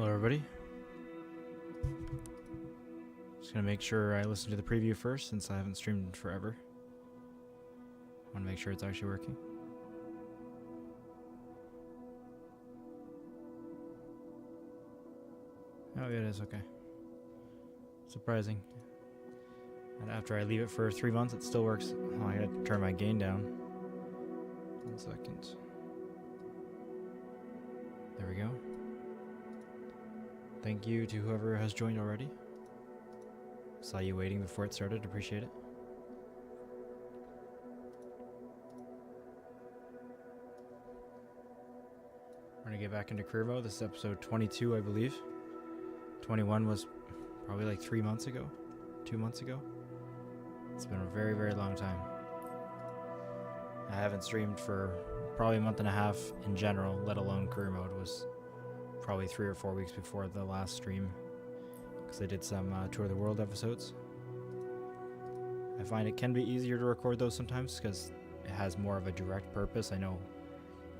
Hello everybody. Just gonna make sure I listen to the preview first since I haven't streamed in forever. Want to make sure it's actually working. Oh, yeah, it is, okay. Surprising. And after I leave it for 3 months, it still works. Oh, I gotta turn my gain down. 1 second. There we go. Thank you to whoever has joined already. Saw you waiting before it started. Appreciate it. We're gonna get back into career mode. This is episode 22, I believe. 21 was probably like 3 months ago, 2 months ago. It's been a very, very long time. I haven't streamed for probably a month and a half in general, let alone career mode. Was probably 3 or 4 weeks before the last stream, because I did some Tour of the World episodes. I find it can be easier to record those sometimes because it has more of a direct purpose. I know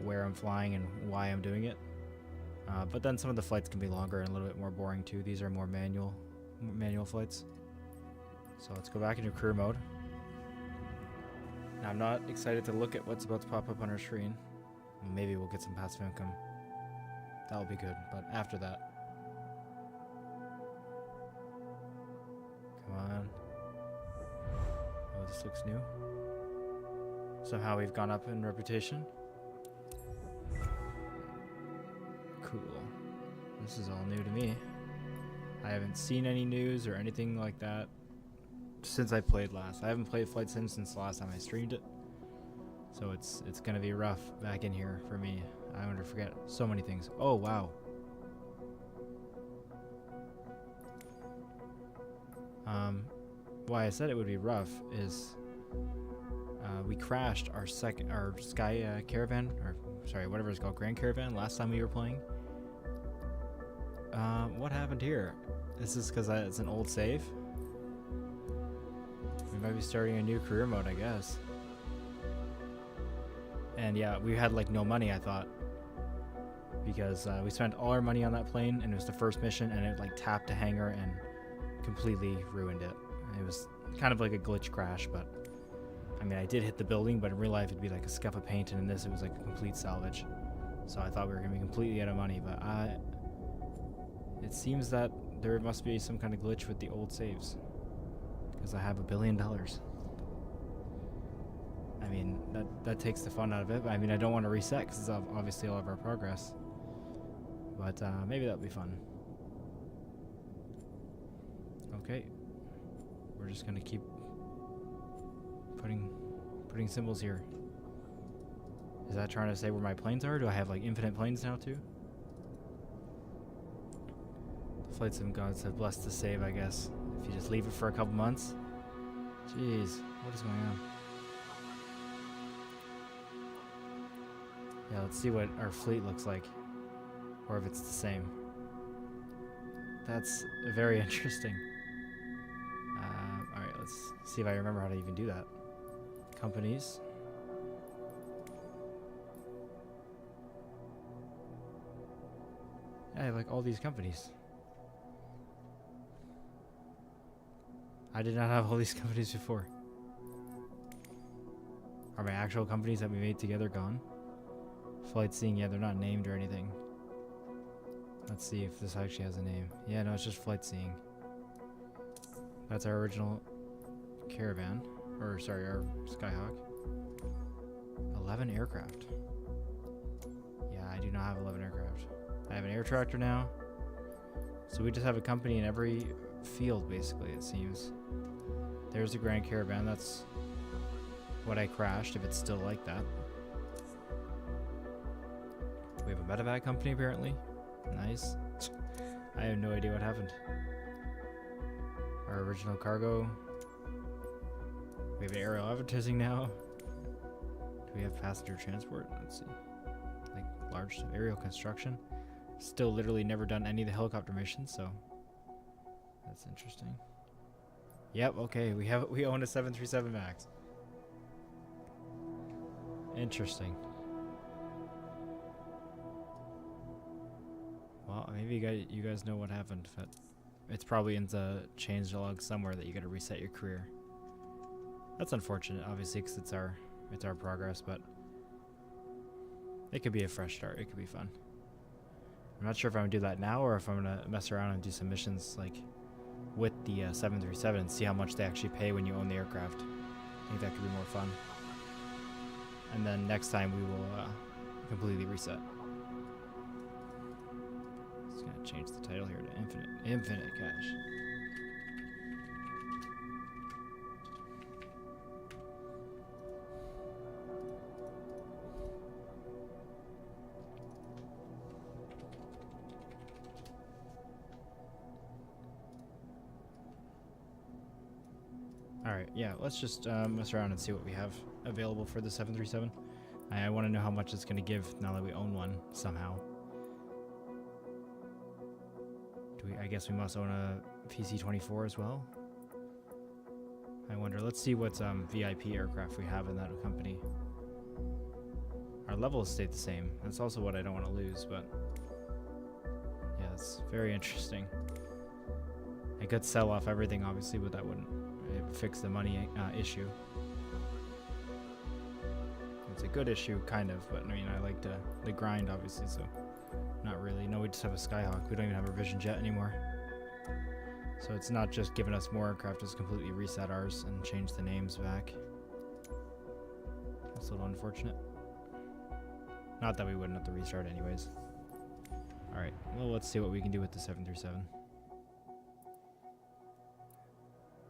where I'm flying and why I'm doing it. But then some of the flights can be longer and a little bit more boring too. These are more manual flights. So let's go back into career mode. Now, I'm not excited to look at what's about to pop up on our screen. Maybe we'll get some passive income. That'll be good, but after that. Come on. Oh, this looks new. Somehow we've gone up in reputation. Cool. This is all new to me. I haven't seen any news or anything like that since I played last. I haven't played Flight Sim since the last time I streamed it. So it's gonna be rough back in here for me. I'm gonna forget so many things. Oh, wow. Why I said it would be rough is we crashed our Sky Caravan, or sorry, whatever it's called, Grand Caravan, last time we were playing. What happened here? Is this because it's an old save? We might be starting a new career mode, I guess. And yeah, we had like no money, I thought, because we spent all our money on that plane, and it was the first mission, and it like tapped a hangar and completely ruined it. It was kind of like a glitch crash, but I mean, I did hit the building, but in real life it'd be like a scuff of paint, and in this it was like a complete salvage. So I thought we were gonna be completely out of money, but it seems that there must be some kind of glitch with the old saves, because I have $1 billion. I mean, that takes the fun out of it. But I mean, I don't want to reset because it's obviously all of our progress. But maybe that'll be fun. Okay, we're just gonna keep putting symbols here. Is that trying to say where my planes are? Do I have like infinite planes now too? The Flight Sim gods have blessed the save, I guess. If you just leave it for a couple months. Jeez, what is going on? Yeah, let's see what our fleet looks like, or if it's the same. That's very interesting. Alright, let's see if I remember how to even do that. Companies. I have like all these companies. I did not have all these companies before. Are my actual companies that we made together gone? Flight Seeing, yeah, they're not named or anything. Let's see if this actually has a name. Yeah, no, it's just Flight Seeing. That's our original Caravan. Or, sorry, our Skyhawk. 11 aircraft. Yeah, I do not have 11 aircraft. I have an air tractor now. So we just have a company in every field, basically, it seems. There's the Grand Caravan. That's what I crashed, if it's still like that. We have a medevac company, apparently. Nice. I have no idea what happened. Our original cargo. We have aerial advertising now. Do we have passenger transport? Let's see. Like large aerial construction. Still literally never done any of the helicopter missions, so that's interesting. Yep, okay, we own a 737 MAX. Interesting. Well, Well, maybe you guys know what happened, but it's probably in the change log somewhere that you got to reset your career. That's unfortunate, obviously, because it's our progress, but it could be a fresh start. It could be fun. I'm not sure if I'm gonna do that now or if I'm gonna mess around and do some missions like with the 737 and see how much they actually pay when you own the aircraft. I think that could be more fun. And then next time we will completely reset. Just gonna change the title here to Infinite Cash. Alright, yeah, let's just mess around and see what we have available for the 737. I want to know how much it's going to give now that we own one somehow. I guess we must own a PC-24 as well? I wonder. Let's see what VIP aircraft we have in that company. Our levels stayed the same. That's also what I don't want to lose, but yeah, it's very interesting. I could sell off everything, obviously, but that wouldn't fix the money issue. It's a good issue, kind of, but I mean, I like the grind, obviously, so not really. No, we just have a Skyhawk. We don't even have a Vision Jet anymore. So it's not just giving us more aircraft, it's completely reset ours and change the names back. That's a little unfortunate. Not that we wouldn't have to restart anyways. Alright, well, let's see what we can do with the 737.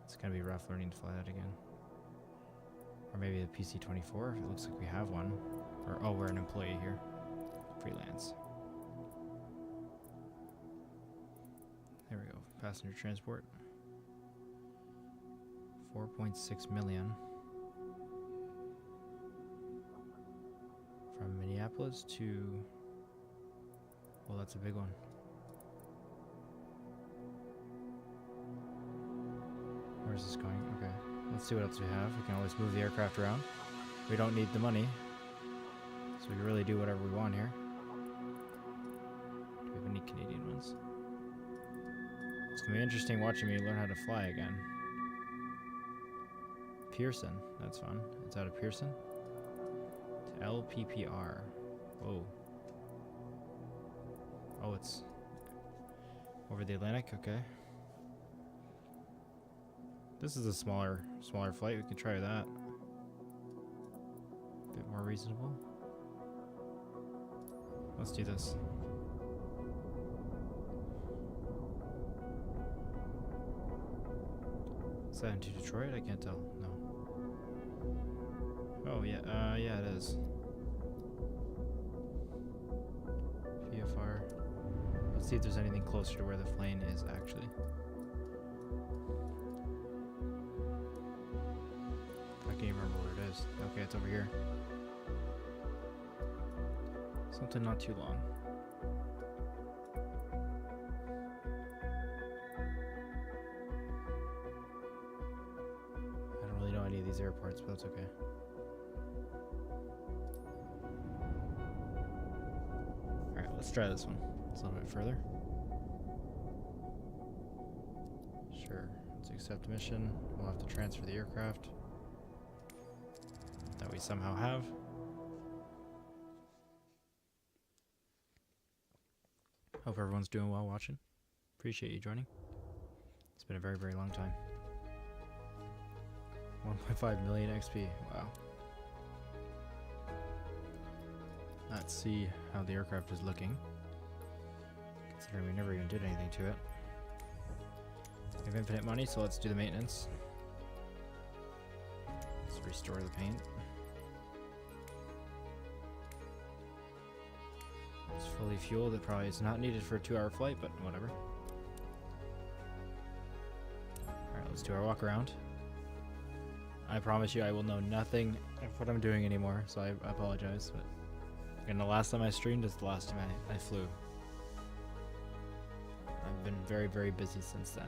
It's gonna be rough learning to fly that again. Or maybe the PC-24, it looks like we have one. Or, oh, we're an employee here. Freelance. There we go, passenger transport. 4.6 million. From Minneapolis to, well, that's a big one. Where's this going? Okay. Let's see what else we have. We can always move the aircraft around. We don't need the money, so we can really do whatever we want here. Do we have any Canadian ones? It's going to be interesting watching me learn how to fly again. Pearson. That's fun. It's out of Pearson. To LPPR. Whoa. Oh, it's over the Atlantic? Okay. This is a smaller flight. We can try that. A bit more reasonable. Let's do this. Is that into Detroit? I can't tell. No. Oh yeah. Yeah, it is. VFR. Let's see if there's anything closer to where the plane is actually. I can't remember where it is. Okay, it's over here. Something not too long. I don't really know any of these airports, but that's okay. Alright, let's try this one. It's a little bit further. Sure. Let's accept mission. We'll have to transfer the aircraft that we somehow have. Hope everyone's doing well watching. Appreciate you joining. It's been a very, very long time. 1.5 million XP. Wow. Let's see how the aircraft is looking, considering we never even did anything to it. We have infinite money, so let's do the maintenance. Let's restore the paint. It's fully fueled. It probably is not needed for a 2-hour flight, but whatever. Alright, let's do our walk around. I promise you I will know nothing of what I'm doing anymore, so I apologize. But again, the last time I streamed is the last time I flew. I've been very, very busy since then.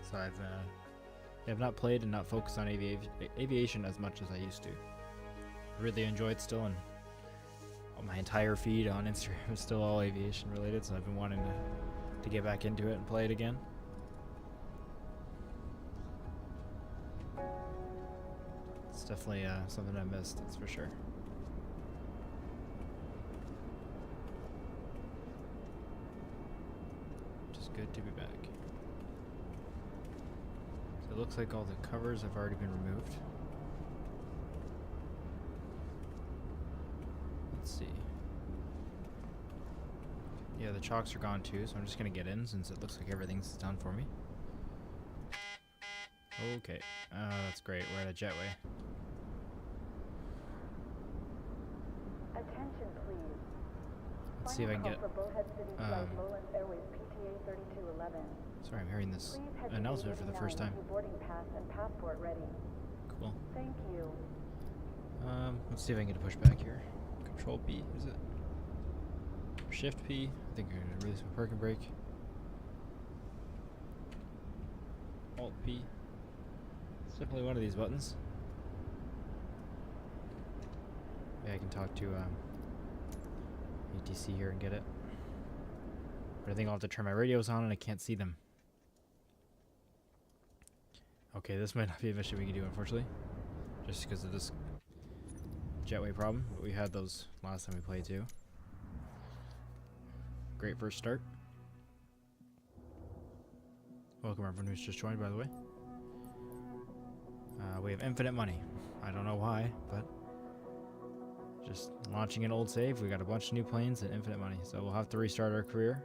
So I've not played and not focused on aviation as much as I used to. Really enjoy it still, and my entire feed on Instagram is still all aviation related, so I've been wanting to get back into it and play it again. It's definitely something I missed, that's for sure. Just good to be back. So it looks like all the covers have already been removed. Let's see. Yeah, the chocks are gone too, so I'm just gonna get in since it looks like everything's done for me. Okay, that's great. We're at a jetway. Attention, please. Let's see if I can get. Sorry, I'm hearing this announcement for the first time. Boarding pass and passport ready. Cool. Thank you. Let's see if I can get a push back here. Control P, is it? Shift P. I think I'm gonna release my parking brake. Alt P. It's definitely one of these buttons. Yeah, I can talk to ATC here and get it. But I think I'll have to turn my radios on and I can't see them. Okay, this might not be a mission we can do, unfortunately. Just because of this jetway problem. But we had those last time we played too. Great first start. Welcome everyone who's just joined, by the way. We have infinite money. I don't know why, but just launching an old save. We got a bunch of new planes and infinite money. So we'll have to restart our career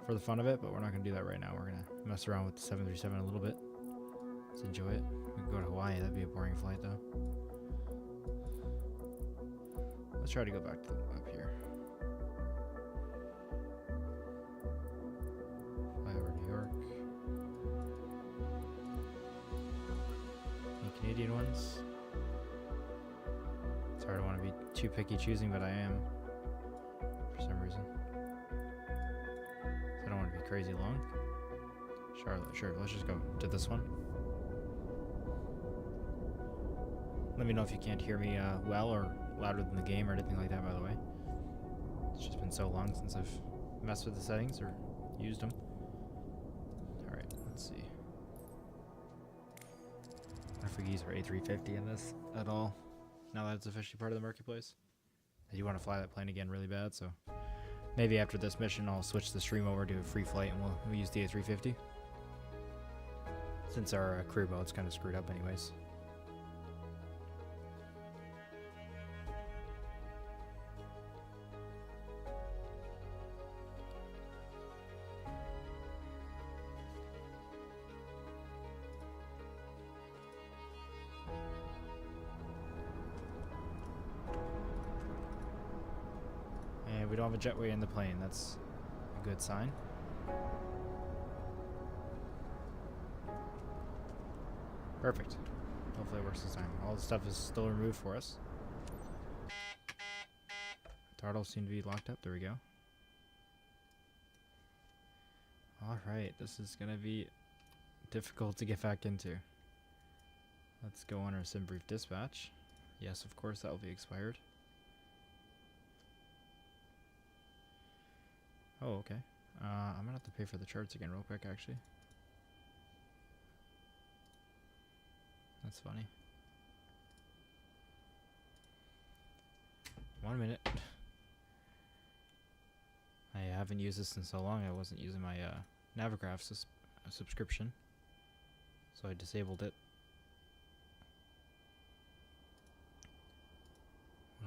for the fun of it, but we're not going to do that right now. We're going to mess around with the 737 a little bit. Let's enjoy it. We can go to Hawaii. That'd be a boring flight though. Let's try to go back to up here. Fly over New York. Any Canadian ones? It's hard. I want to be too picky choosing, but I am for some reason. I don't want to be crazy long. Charlotte, sure. Let's just go to this one. Let me know if you can't hear me well or louder than the game or anything like that, by the way. It's just been so long since I've messed with the settings or used them. Alright, let's see. I wonder if we can use our A350 in this at all, now that it's officially part of the marketplace. I do want to fly that plane again really bad, so maybe after this mission I'll switch the stream over to a free flight and we'll use the A350. Since our career mode's kind of screwed up anyways. We don't have a jetway in the plane. That's a good sign. Perfect. Hopefully it works this time. All the stuff is still removed for us. Throttles seem to be locked up. There we go. Alright, this is going to be difficult to get back into. Let's go on our sim brief dispatch. Yes, of course, that will be expired. Oh, okay. I'm gonna have to pay for the charts again real quick, actually. That's funny. 1 minute. I haven't used this in so long. I wasn't using my Navigraph subscription, so I disabled it.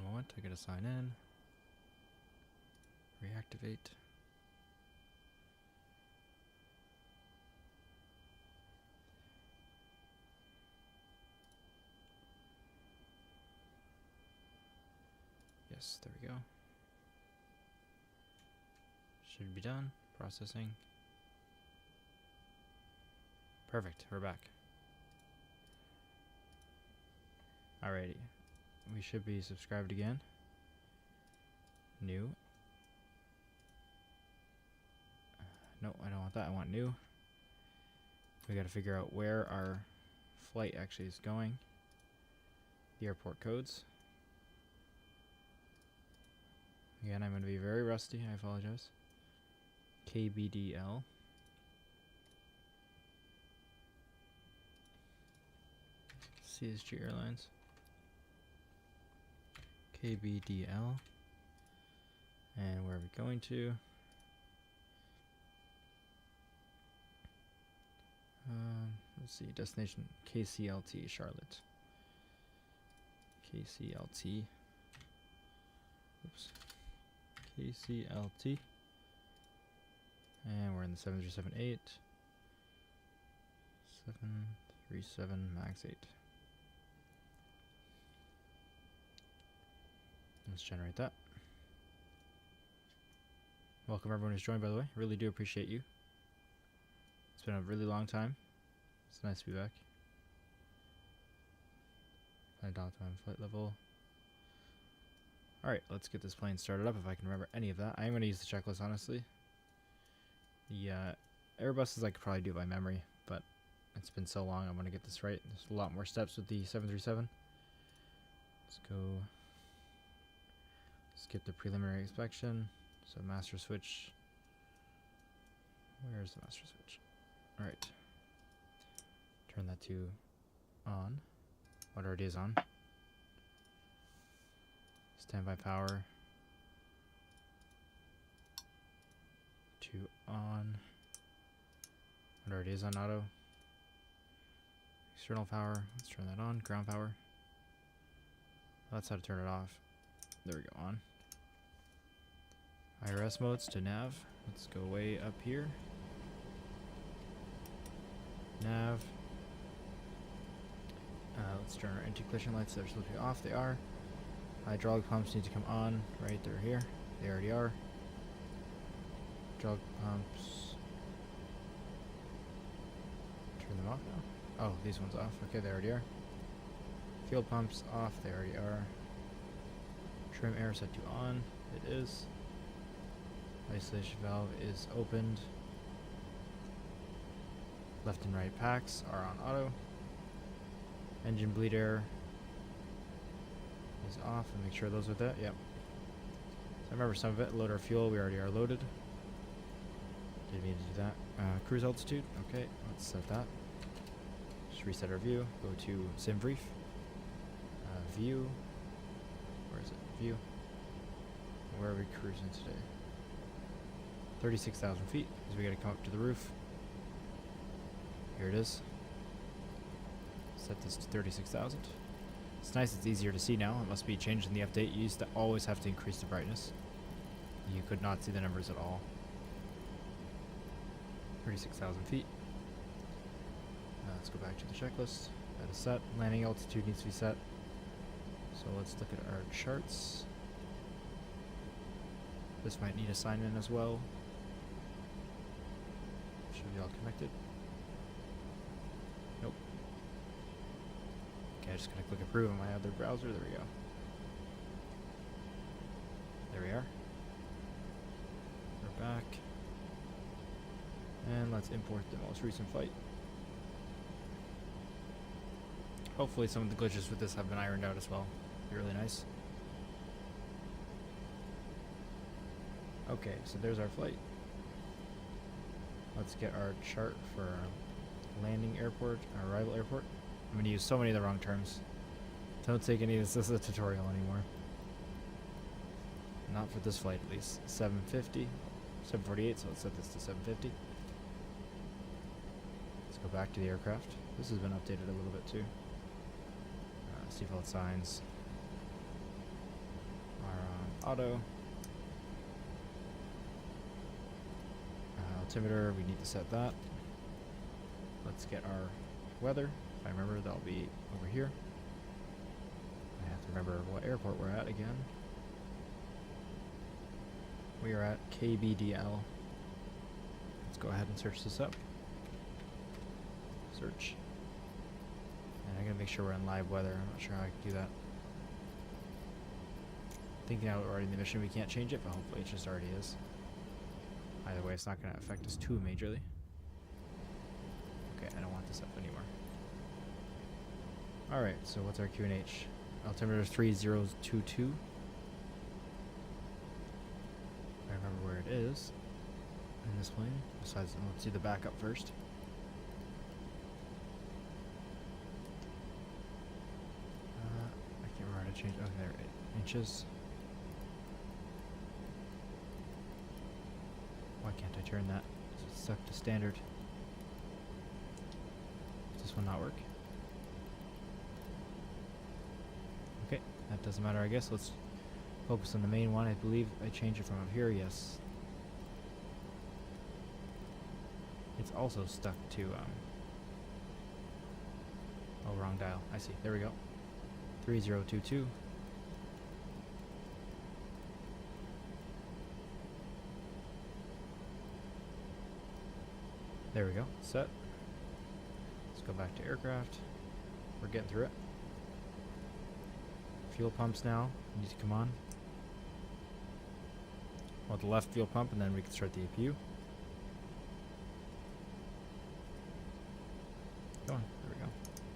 1 moment. I gotta sign in. Reactivate. Yes, there we go. Should be done. Processing. Perfect, we're back. Alrighty. We should be subscribed again. New. No, I don't want that. I want new. We gotta figure out where our flight actually is going. The airport codes. Again, I'm going to be very rusty. I apologize. KBDL. CSG Airlines. KBDL. And where are we going to? Let's see, destination KCLT, Charlotte. KCLT. Oops. KCLT. And we're in the 7378. 737 MAX 8. Let's generate that. Welcome everyone who's joined, by the way. Really do appreciate you. It's been a really long time. It's nice to be back. Flight time, flight level. Alright, let's get this plane started up if I can remember any of that. I am going to use the checklist, honestly. The Airbuses I could probably do by memory, but it's been so long, I want to get this right. There's a lot more steps with the 737. Let's go. Skip the preliminary inspection. So master switch. Where's the master switch? Alright. Turn that to on. What already is on. Standby power. To on. What already is on auto. External power. Let's turn that on. Ground power. That's how to turn it off. There we go, on. IRS modes to nav. Let's go way up here. Nav. Let's turn our anti-collision lights. They're supposed to be off. They are. Hydraulic pumps need to come on. Right, they're here. They already are. Hydraulic pumps. Turn them off now. Oh, these ones off. Okay, they already are. Fuel pumps off. They already are. Trim air set to on. It is. Isolation valve is opened. Left and right packs are on auto. Engine bleed air is off, and make sure those are there. Yep. So I remember some of it. Load our fuel. We already are loaded. Didn't mean to do that. Cruise altitude. Okay, let's set that. Just reset our view. Go to sim brief. View. Where is it? View. Where are we cruising today? 36,000 feet, because we got to come up to the roof. Here it is. Set this to 36,000. It's nice, it's easier to see now. It must be changed in the update. You used to always have to increase the brightness. You could not see the numbers at all. 36,000 feet. Let's go back to the checklist. That is set. Landing altitude needs to be set. So let's look at our charts. This might need assignment as well. Should be all connected. Nope. Okay, I just gotta click approve on my other browser. There we go. There we are. We're back. And let's import the most recent flight. Hopefully some of the glitches with this have been ironed out as well. Be really nice. Okay, so there's our flight. Let's get our chart for our landing airport, our arrival airport. I'm going to use so many of the wrong terms. Don't take any of this as a tutorial anymore. Not for this flight at least. 750, 748, so let's set this to 750. Let's go back to the aircraft. This has been updated a little bit too. Seatbelt signs are on auto. Altimeter, we need to set that. Let's get our weather. If I remember, that'll be over here. I have to remember what airport we're at again. We are at KBDL. Let's go ahead and search this up. Search. And I'm going to make sure we're in live weather. I'm not sure how I can do that. Thinking out already in the mission we can't change it, but hopefully it just already is. Either way, it's not going to affect us too majorly. Okay, I don't want this up anymore. Alright, so what's our QNH? Altimeter 3022. this plane. Besides, let's do the backup first. I can't remember how to change. Oh, there, 8 inches. Why can't I turn that? It's stuck to standard. Does this one not work? Okay, that doesn't matter, I guess. Let's focus on the main one. I believe I changed it from up here, yes. It's also stuck to, oh, wrong dial. I see. There we go. 3022. There we go. Set. Let's go back to aircraft. We're getting through it. Fuel pumps now need to come on. Well, the left fuel pump, and then we can start the APU. Go on. There we go.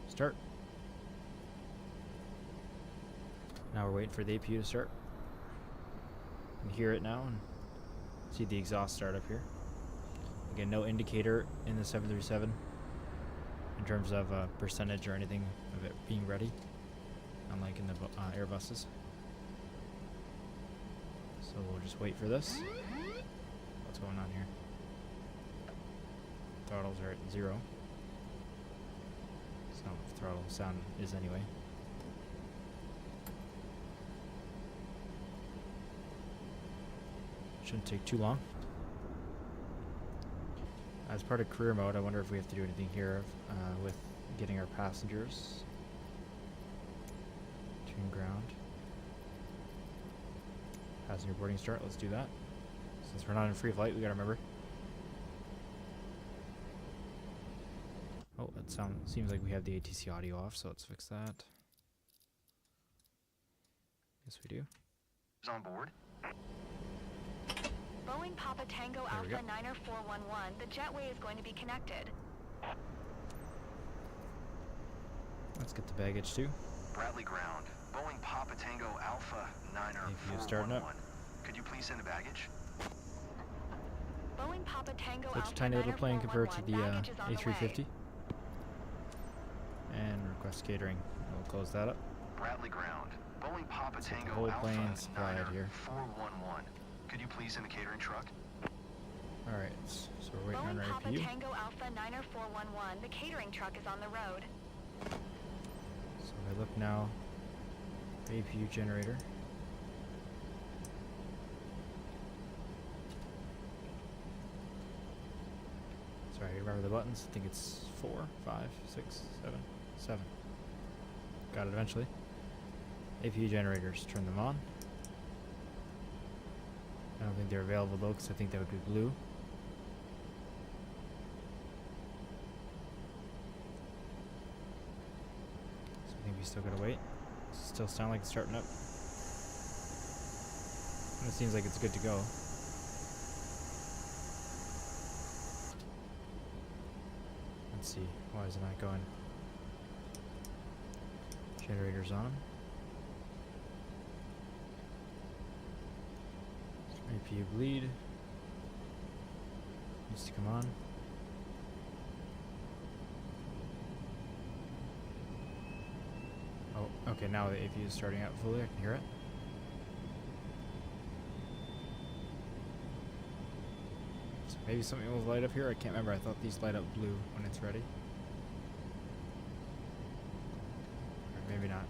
Start. Now we're waiting for the APU to start. You can hear it now and see the exhaust start up here. Again, no indicator in the 737 in terms of percentage or anything of it being ready, unlike in the Airbuses. So we'll just wait for this. What's going on here? Throttles are at 0. That's not what the throttle sound is anyway. Shouldn't take too long. As part of career mode, I wonder if we have to do anything here with getting our passengers. Tune ground. Passenger boarding start, let's do that. Since we're not in free flight, we gotta remember. Oh, that seems like we have the ATC audio off, so let's fix that. Yes, we do. Is on board. Boeing Papa Tango Alpha 90411, the jetway is going to be connected. Let's get the baggage too. Bradley ground. Boeing Papa Tango Alpha APU starting up. 90411. Could you please send the baggage? Boeing Papa Tango Such a Alpha tiny little plane compared to the 90411, baggage is on the A350. way. And request catering. We'll close that up. Bradley ground. Boeing Papa Let's get the Tango whole Alpha plane supplied here. 90411. Could you please send the catering truck? Alright, so we're waiting on Boeing our Papa APU. Tango Alpha 90411, the catering truck is on the road. So if I look now, APU generator. Sorry, I remember the buttons. I think it's 4, 5, 6, 7, 7. Got it eventually. APU generators, turn them on. I don't think they're available though, because I think that would be blue. So I think we still gotta wait. Still sound like it's starting up. And it seems like it's good to go. Let's see, why is it not going? Generators on. APU bleed. Needs to come on. Oh, okay, now the APU is starting out fully, I can hear it. So maybe something will light up here, I can't remember, I thought these light up blue when it's ready. Or maybe not.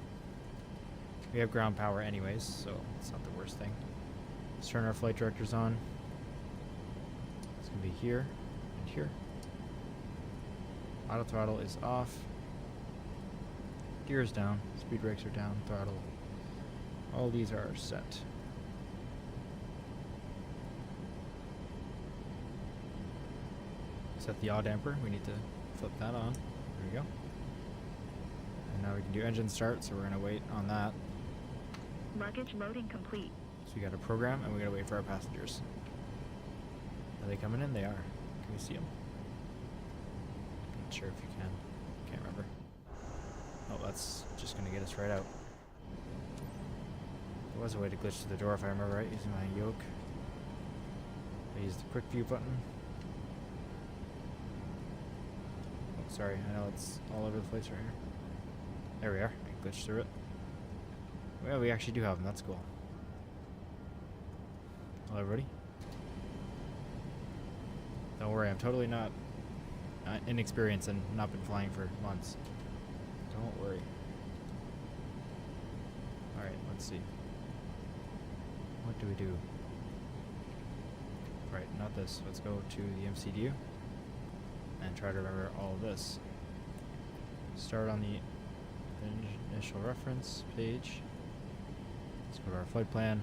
We have ground power anyways, so it's not the worst thing. Let's turn our flight directors on. It's going to be here and here. Auto throttle is off. Gears down. Speed brakes are down. Throttle. All these are set. Set the yaw damper. We need to flip that on. There we go. And now we can do engine start, so we're going to wait on that. Luggage loading complete. So we got a program and we got to wait for our passengers. Are they coming in? They are. Can we see them? Not sure if you can. Can't remember. Oh, that's just going to get us right out. There was a way to glitch to the door if I remember right, using my yoke. I used the quick view button. sorry. I know it's all over the place right here. There we are. I glitched through it. Well, we actually do have them. That's cool. Hello, everybody. Don't worry, I'm totally not inexperienced and not been flying for months. Don't worry. Alright, let's see. What do we do? Right, not this. Let's go to the MCDU and try to remember all of this. Start on the initial reference page. Let's go to our flight plan.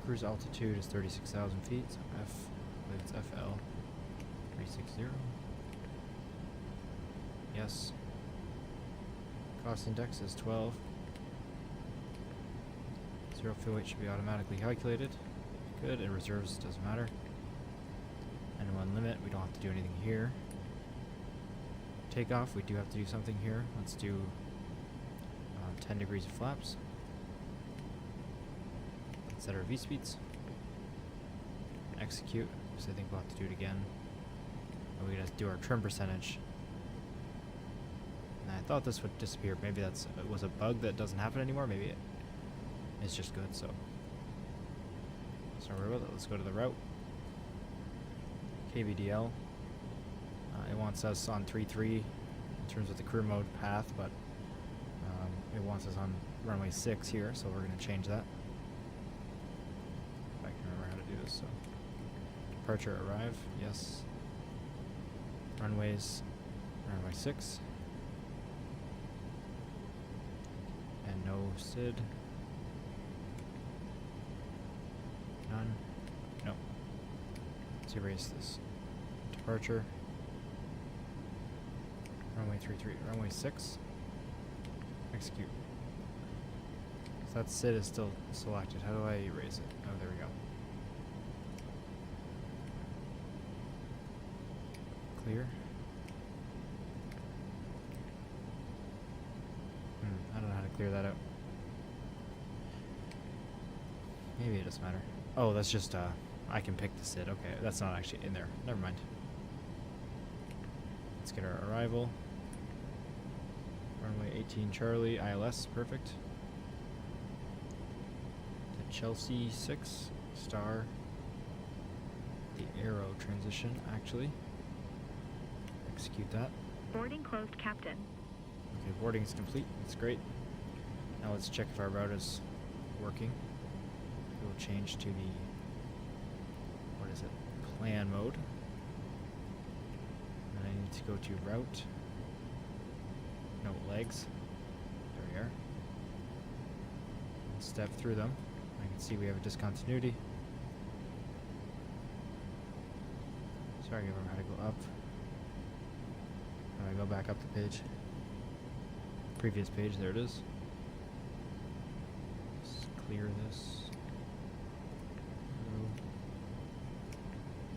Cruise altitude is 36,000 feet, so I believe it's FL 360. Yes. Cost index is 12. Zero fuel weight should be automatically calculated. Good, and reserves doesn't matter. And one limit, we don't have to do anything here. Takeoff, we do have to do something here. Let's do 10 degrees of flaps. Set our V-speeds. Execute, because I think we'll have to do it again. And we're going to do our trim percentage. And I thought this would disappear. Maybe it was a bug that doesn't happen anymore. Maybe it's just good, so. Let's not worry about it. Let's go to the route. KBDL. It wants us on 3-3 in terms of the crew mode path, but it wants us on runway 6 here, so we're going to change that. If I can remember how to do this, so. Departure arrive, yes. Runways, runway 6. And no SID. None. No. Let's erase this. Departure. Runway 33, runway 6. Execute. So that SID is still selected. How do I erase it? Oh, there we go. Clear. I don't know how to clear that out. Maybe it doesn't matter. Oh, that's just, I can pick the SID. Okay, that's not actually in there. Never mind. Let's get our arrival. Runway 18 Charlie, ILS, perfect. To Chelsea 6, star. The arrow transition, actually. Execute that. Boarding closed, Captain. Okay, boarding is complete. That's great. Now let's check if our route is working. We'll change to the, what is it, plan mode. And I need to go to route. No, legs. There we are. And step through them. I can see we have a discontinuity. Sorry, I remember how to go up. How do I go back up the page? Previous page, there it is. Let's clear this.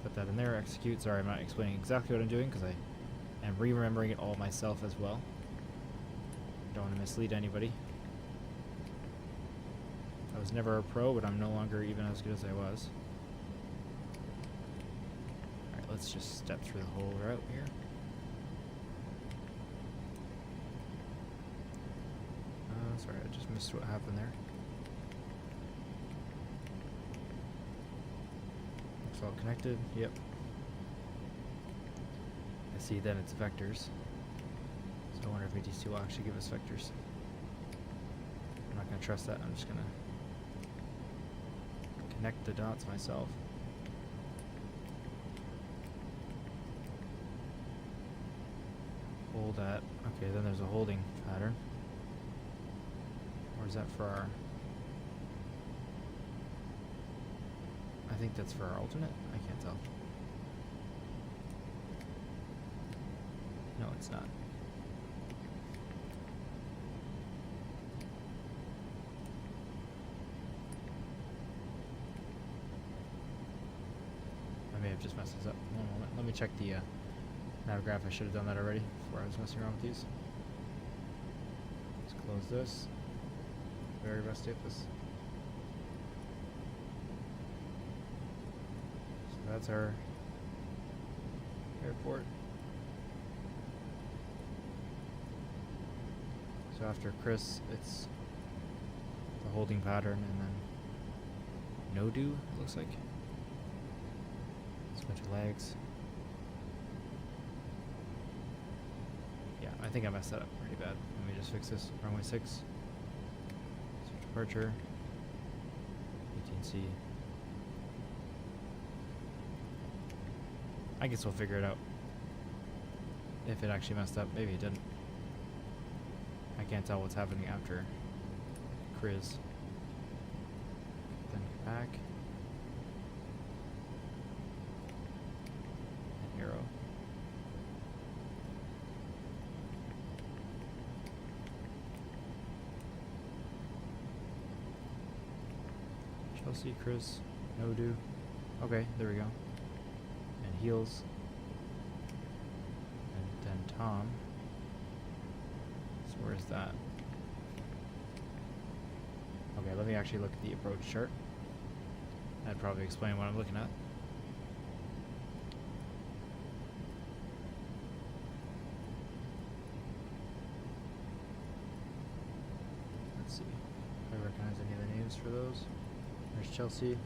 Put that in there, execute. Sorry, I'm not explaining exactly what I'm doing because I am remembering it all myself as well. Don't want to mislead anybody. I was never a pro, but I'm no longer even as good as I was. Alright, let's just step through the whole route here. Sorry, I just missed what happened there. It's all connected, yep. I see then it's vectors. So I wonder if ATC will actually give us vectors. I'm not going to trust that, I'm just going to connect the dots myself. Hold that. Okay, then there's a holding pattern. Or is that for our... I think that's for our alternate? I can't tell. No, it's not. I may have just messed this up. One moment. Let me check the nav graph. I should have done that already before I was messing around with these. Let's close this. Very rusty at this. So that's our airport. So after Chris, it's the holding pattern and then no do, it looks like. Switch legs. Yeah, I think I messed that up pretty bad. Let me just fix this. Runway 6. Switch departure. 18C. I guess we'll figure it out. If it actually messed up. Maybe it didn't. I can't tell what's happening after Chris. Then back. And arrow. Chelsea, Chris, no do. Okay, there we go. And heels. And then Tom. So where's that? Okay, let me actually look at the approach chart. That'd probably explain what I'm looking at. Let's see if I recognize any of the names for those. There's Chelsea.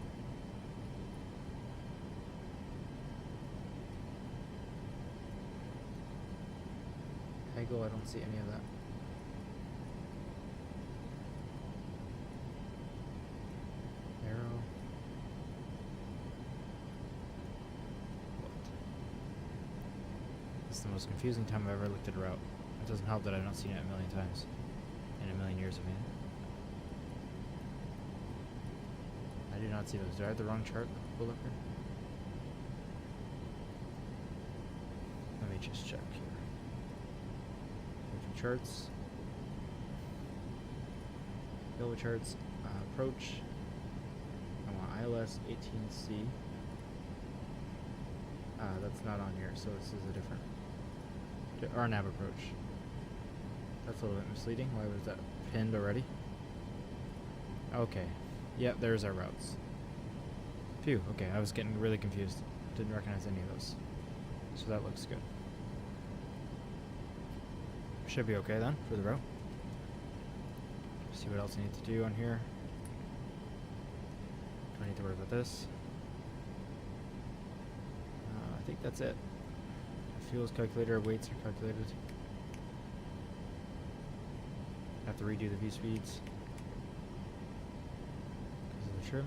Hegel, I don't see any of that. Arrow. What? This is the most confusing time I've ever looked at a route. It doesn't help that I've not seen it a million times. In a million years, I mean. I do not see those. Did I have the wrong chart? We'll look here. Let me just check here. Different charts. Yellow charts. Approach. I want ILS 18C. That's not on here, so this is a different. RNAV approach. That's a little bit misleading. Why was that pinned already? Okay. Yep, there's our routes. Phew, okay, I was getting really confused. Didn't recognize any of those. So that looks good. Should be okay then for the route. See what else I need to do on here. Do I need to worry about this? I think that's it. Fuels calculator, weights are calculated. Have to redo the V speeds because of the trim.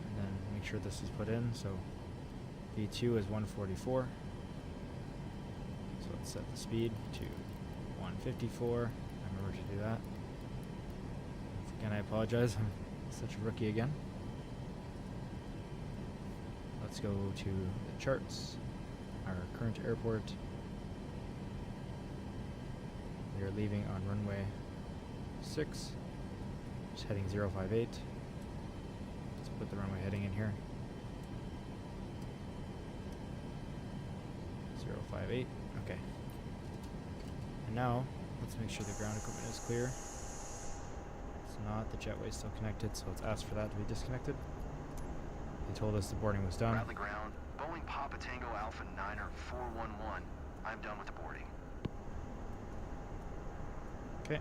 And then make sure this is put in. So V2 is 144. So let's set the speed to 154. Remember to do that. Once again, I apologize. I'm such a rookie again. Let's go to the charts. Our current airport. We are leaving on runway 6. Just heading 058. Let's put the runway heading in here. 058. Okay. And now, let's make sure the ground equipment is clear. It's not. The jetway is still connected, so let's ask for that to be disconnected. They told us the boarding was done. Bradley ground, Boeing Papa Tango Alpha 9er 411. I'm done with the boarding. Okay.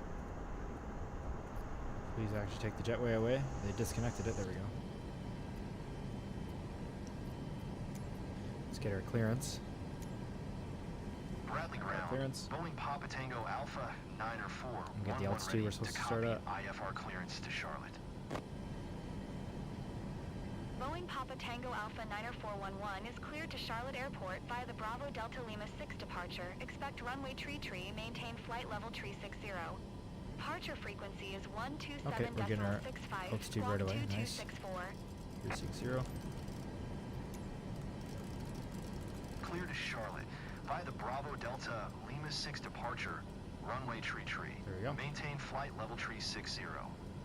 Please actually take the jetway away. They disconnected it. There we go. Let's get our clearance. Bradley ground, Clearance. Boeing Papa Tango Alpha 9er 4. And get the altitude we're supposed to start at. IFR clearance to Charlotte. Boeing Papa Tango Alpha 9er 411 is cleared to Charlotte Airport via the Bravo Delta Lima 6 departure. Expect runway tree, maintain flight level tree 60. Departure frequency is 127.65. Okay, we're getting our altitude right away. Nice. 2264. 360. Clear to Charlotte via the Bravo Delta Lima 6 departure. Runway tree. There we go. Maintain flight level tree 60.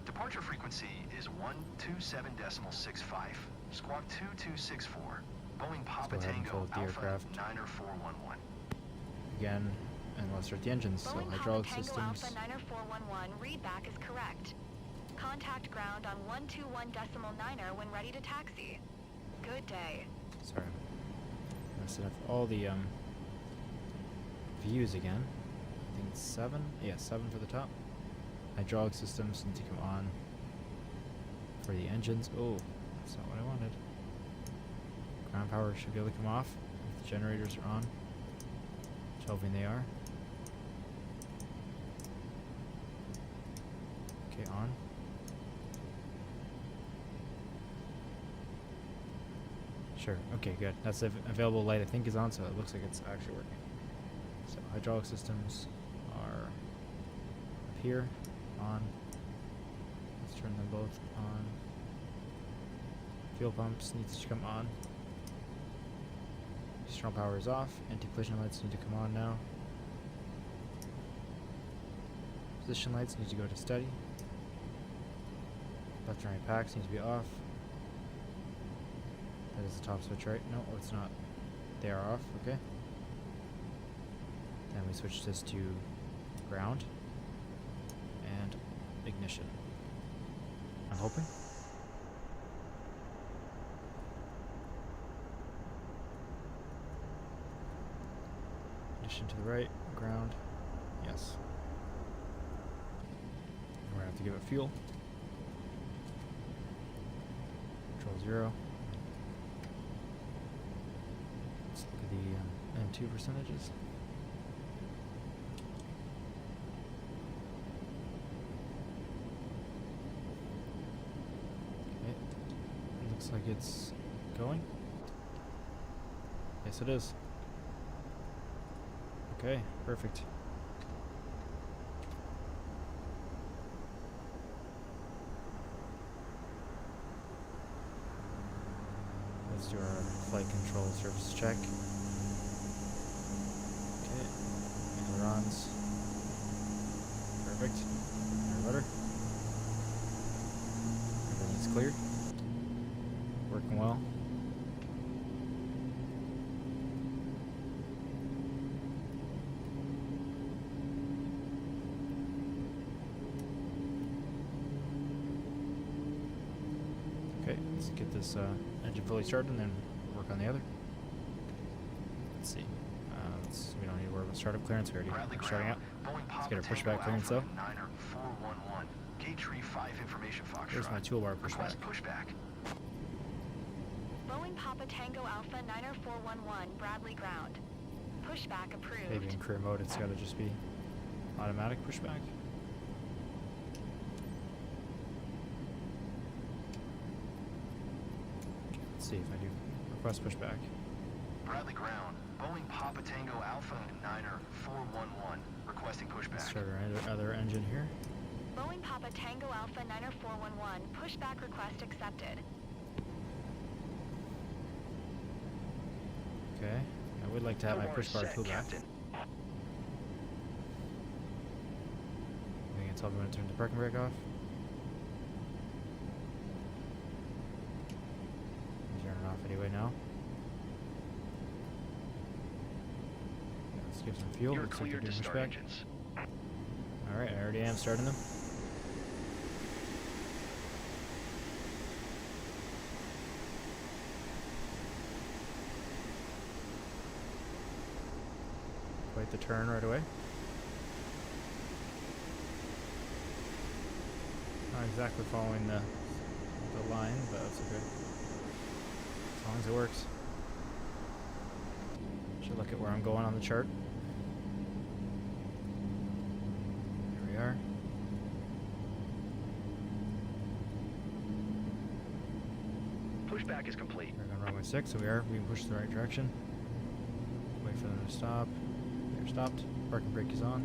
Departure frequency is 127.65. Squawk 2264. Boeing Papa Let's go ahead and Tango fold the Alpha aircraft. 9er 411. Again, and let's start the engines. So Boeing hydraulic Papa Tango systems. Alpha 9er 411 readback is correct. Contact ground on 121.9er when ready to taxi. Good day. Sorry. I'm gonna set up all the views again. I think it's 7. Yeah, 7 for the top. Hydraulic systems need to come on for the engines. Oh, that's not what I wanted. Ground power should be able to come off if the generators are on. Which hoping they are. Okay, on. Sure, okay, good. That's the available light I think is on, so it looks like it's actually working. So hydraulic systems are up here, on. Let's turn them both on. Fuel pumps needs to come on. External power is off. Anti-collision lights need to come on now. Position lights need to go to steady. Left and right packs need to be off. That is the top switch, right? No, it's not. They are off, okay. Then we switch this to ground and ignition. I'm hoping. Ignition to the right, ground, yes. We're gonna have to give it fuel. Control 0. Let's look at the M2 percentages. Okay, it looks like it's going. Yes, it is. Okay, perfect. Let's do our flight control surface check. Okay, ailerons. Perfect. Air rudder. Everything's cleared. Working well. Okay, let's get this engine fully started and then work on the other. Let's see. We don't need to worry about startup clearance. We already are starting out. Let's get our pushback clearance though. Here's my toolbar pushback. Boeing Papa Tango Alpha 90411, Bradley ground. Pushback approved. Maybe in career mode it's got to just be automatic pushback. Let's see if I do request pushback. Bradley ground. Boeing Papa Tango Alpha 90411, requesting pushback. Let's start our other engine here. Boeing Papa Tango Alpha 90411, pushback request accepted. Okay, I would like to have my push bar pull back. I think it's probably going to turn the parking brake off. Turn it off anyway now. Let's give some fuel. Looks like they're doing pushback. Alright, I already am starting them. Quite the turn right away. Not exactly following the line, but that's okay. As long as it works. Should look at where I'm going on the chart. Here we are. Pushback is complete. We're going runway 6, so we can push the right direction. Wait for them to stop. They're stopped. Parking brake is on.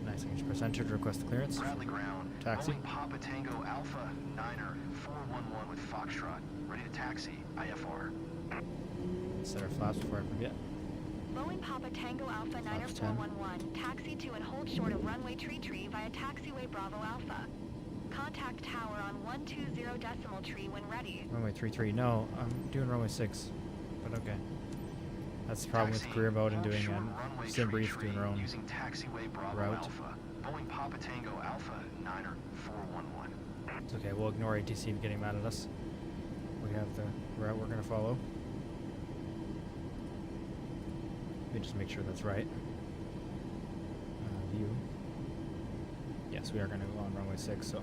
Nice, I can just press enter to request the clearance. Bradley ground. Taxi. Boeing Papa Tango Alpha 90411 with Foxtrot. Ready to taxi. IFR. Set our flaps before I forget. Boeing Papa Tango Alpha Flaps 10. 90411, taxi to and hold short of runway tree via taxiway Bravo Alpha. Contact tower on 120 decimal tree when ready. Runway 33. No, I'm doing runway 6. But okay. That's the problem with career mode and doing sim brief doing our own using taxiway Bravo route. Alpha. Boeing Papa Tango Alpha 90411. It's okay, we'll ignore ATC getting mad at us. We have the route we're going to follow. Let me just make sure that's right. View. Yes, we are going to go on runway 6, so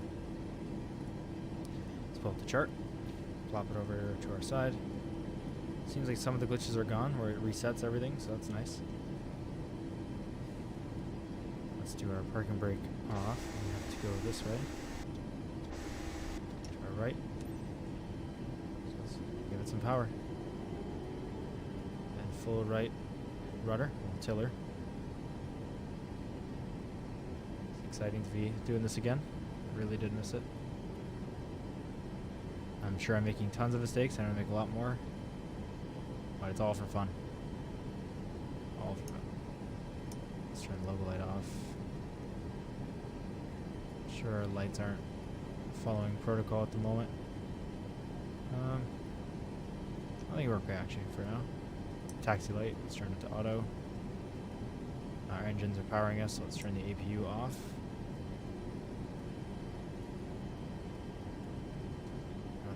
let's pull up the chart, plop it over to our side. Seems like some of the glitches are gone where it resets everything, so that's nice. Let's do our parking brake off. We have to go this way. To our right. So let's give it some power. And full right rudder, tiller. It's exciting to be doing this again. I really did miss it. I'm sure I'm making tons of mistakes, and I'm gonna make a lot more. But it's all for fun. All for fun. Let's turn the logo light off. Sure our lights aren't following protocol at the moment. I think we're okay actually for now. Taxi light, let's turn it to auto. Our engines are powering us, so let's turn the APU off.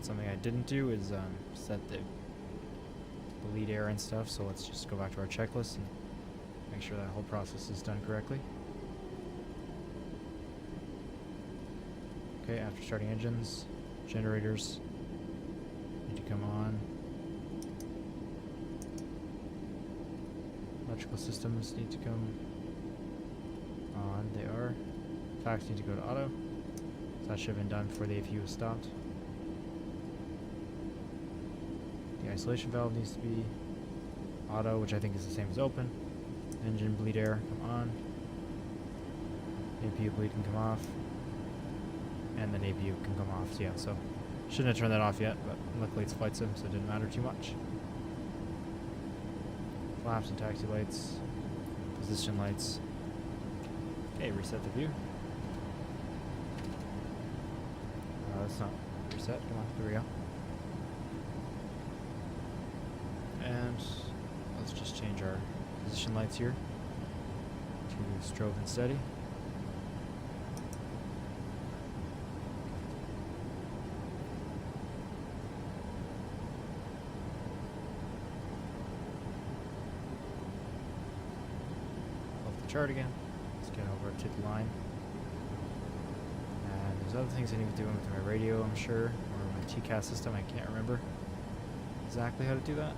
Something I didn't do is set the bleed air and stuff, so let's just go back to our checklist and make sure that whole process is done correctly. Okay, after starting engines, generators need to come on. Electrical systems need to come on. They are. Facts need to go to auto. So that should have been done before the APU was stopped. The isolation valve needs to be auto, which I think is the same as open. Engine bleed air, come on. APU bleed can come off. And then APU can come off. So yeah, so shouldn't have turned that off yet, but luckily it's flight sim, so it didn't matter too much. Flaps and taxi lights. Position lights. Okay, reset the view. That's not reset. Come on, there we go. And let's just change our position lights here to strobe and steady. Off the chart again. Let's get over to the line. And there's other things I need to do with my radio, I'm sure, or my TCAS system. I can't remember exactly how to do that.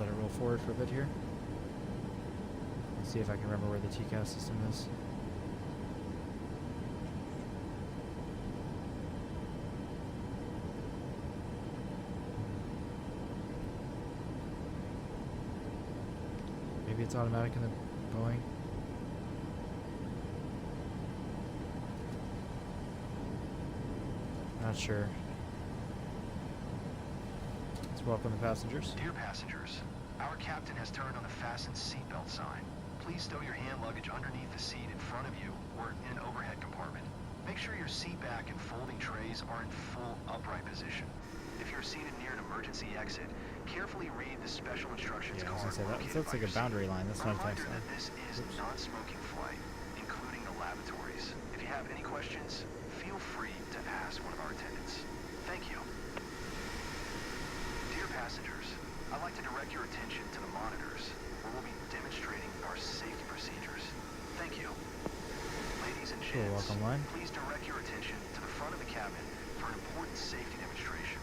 Let it roll forward for a bit here. Let's see if I can remember where the TCAS system is. Maybe it's automatic in the Boeing. Not sure. Welcome the passengers. Dear passengers, our captain has turned on the fasten seatbelt sign. Please stow your hand luggage underneath the seat in front of you or in an overhead compartment. Make sure your seat back and folding trays are in full upright position. If you're seated near an emergency exit, carefully read the special instructions card. That looks like a boundary line. That's not a taxi line. This is non-smoking flight, including the lavatories. If you have any questions, feel free to ask one of our attendants. Thank you. Passengers, I'd like to direct your attention to the monitors, where we'll be demonstrating our safety procedures. Thank you. Ladies and gents, please direct your attention to the front of the cabin for an important safety demonstration.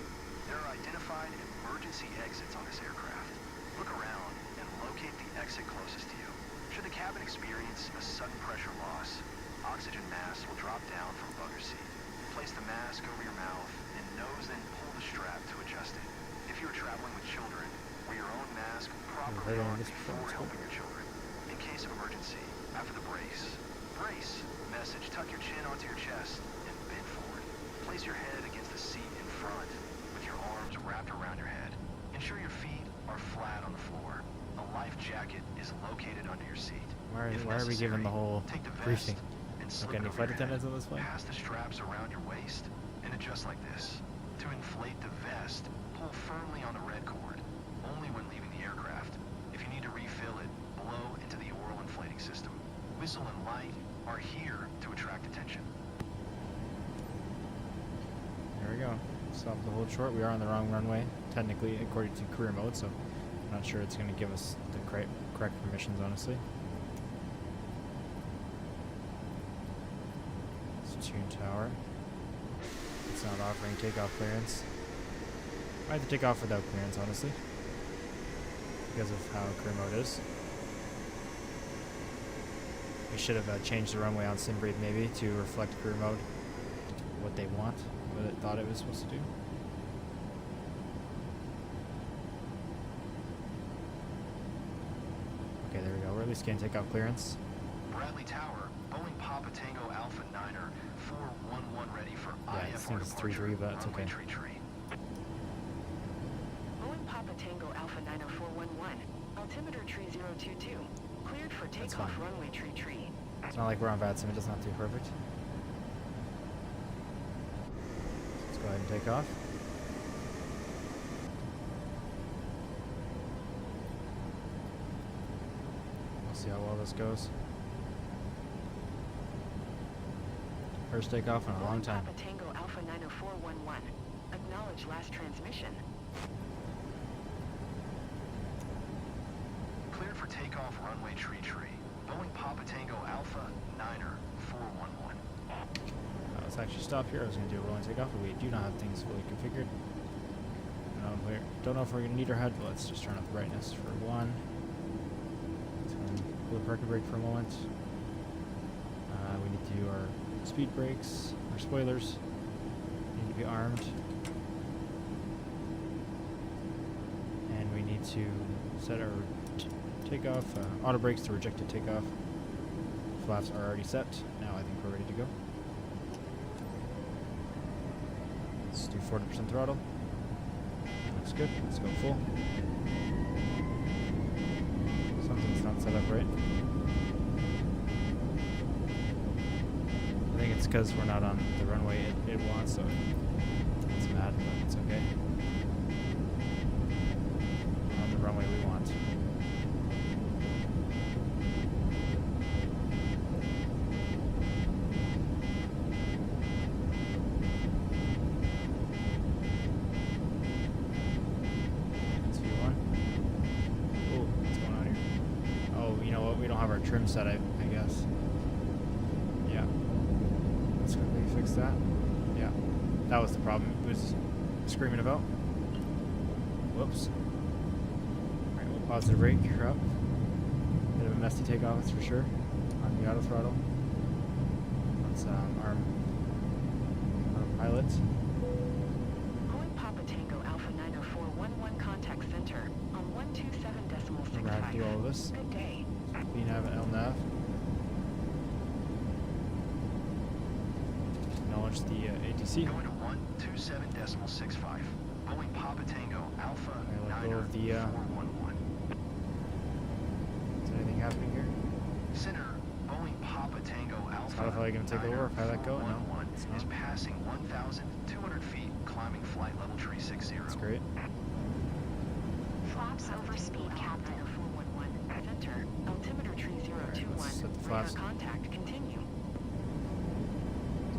There are identified emergency exits on this aircraft. Look around and locate the exit closest to you. Should the cabin experience a sudden pressure loss, oxygen masks will drop down from above your seat. Place the mask over your mouth and nose, then pull the strap to adjust it. If you are traveling with children, wear your own mask properly on before helping your children. In case of emergency, after the brace message, tuck your chin onto your chest and bend forward. Place your head against the seat in front with your arms wrapped around your head. Ensure your feet are flat on the floor. A life jacket is located under your seat. Why are we given the whole briefing? Like any flight attendants on this plane? Pass the straps around your waist and adjust like this. To inflate the vest, pull firmly on the red cord, only when leaving the aircraft. If you need to refill it, blow into the oral inflating system. Whistle and light are here to attract attention. There we go. Stop the hold short. We are on the wrong runway, technically, according to career mode, so I'm not sure it's going to give us the correct permissions, honestly. It's Tune Tower. It's not offering takeoff clearance. I have to take off without clearance, honestly, because of how career mode is. We should have changed the runway on SimBreathe maybe to reflect career mode, what they want, what it thought it was supposed to do. Okay, there we go. We're at least getting takeoff clearance. Bradley Tower, Boeing Papa Tango Alpha 9er, 411 ready for Yeah, this thing is 3-3, but it's okay. Boeing Papa Tango Alpha 9er 411, altimeter tree 022, cleared for takeoff runway tree. It's not like we're on VATSIM, it doesn't have to be perfect. Let's go ahead and take off. We'll see how well this goes. First takeoff in a long time. Papa Tango Alpha 9er 411, acknowledge last transmission. Cleared for takeoff runway tree. Boeing Papa Tango Alpha 9er 411. Let's actually stop here. I was going to do a rolling takeoff, but we do not have things fully configured. Don't know if we're going to need our HUD, but let's just turn up the brightness for 1. Let's go and pull the parking brake for a moment. We need to do our speed brakes, our spoilers need to be armed. And we need to set our takeoff, auto brakes to rejected takeoff. Flaps are already set. Now I think we're ready to go. Let's do 40% throttle. Looks good. Let's go full. Something's not set up right. I think it's because we're not on the runway it wants, so it's mad, but it's okay. We're on the runway we want. Trim set, I guess. Yeah. Let's quickly fix that. Yeah. That was the problem it was screaming about. Whoops. Alright, we'll pause the brake. You're up. Bit of a messy takeoff, that's for sure. On the auto throttle. Let's arm pilot. Boeing Papa Tango Alpha 9er 411 contact center on 127.65. We're gonna do all of this. Good day. VNAV and LNAV. Acknowledge the ATC. Going to 127.65. Boeing Papa Tango Alpha 9er 411. Is anything happening here? Center Boeing Papa Tango Alpha. How the hell are you going to take over if I let go? No. Is passing 1,200 feet, climbing flight level tree 60. That's great. Flaps over speed, Captain. Center, altimeter tree 021. Set the flaps. Radar contact, continue.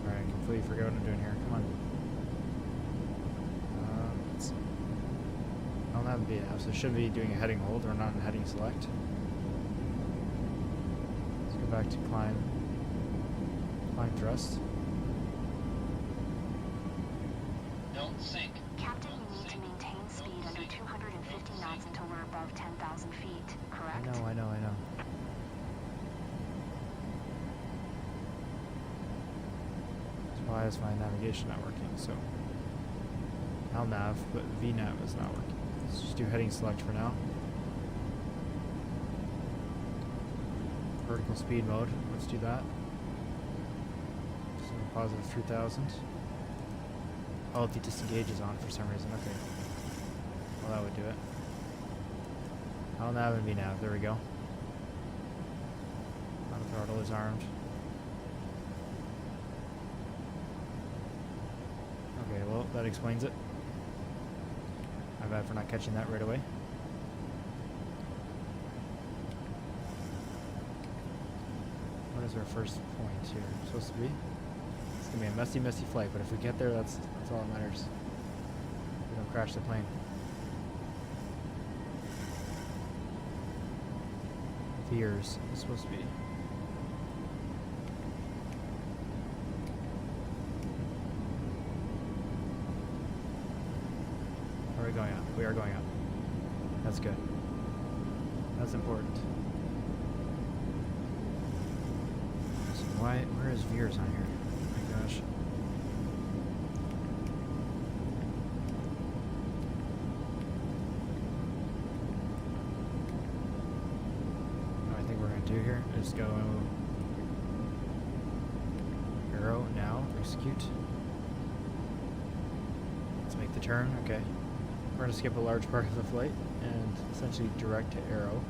Alright, I completely forgot what I'm doing here. Come on. Let's see. I don't have a VNAV, so I should be doing a heading hold. We're not in heading select. Let's go back to climb thrust. Don't sink. Captain, you need to maintain speed under 250 knots until we're above 10,000 feet, correct? I know. That's why is my navigation not working, so I'll nav, but VNAV is not working. Let's just do heading select for now. Vertical speed mode, let's do that. So positive 3,000. Oh, the disengage is on for some reason, okay. Well, that would do it. I'll nav and VNAV, there we go. Auto throttle is armed. Okay, well, that explains it. My bad for not catching that right away. What is our first point here? Supposed to be? It's gonna be a messy flight, but if we get there, that's all that matters. crash the plane. Veers is supposed to be. Are we going up? We are going up. That's good. That's important. So where is Veers on here? Oh my gosh. What I think we're gonna do here is go arrow now, execute. Let's make the turn, okay. We're going to skip a large part of the flight and essentially direct to arrow.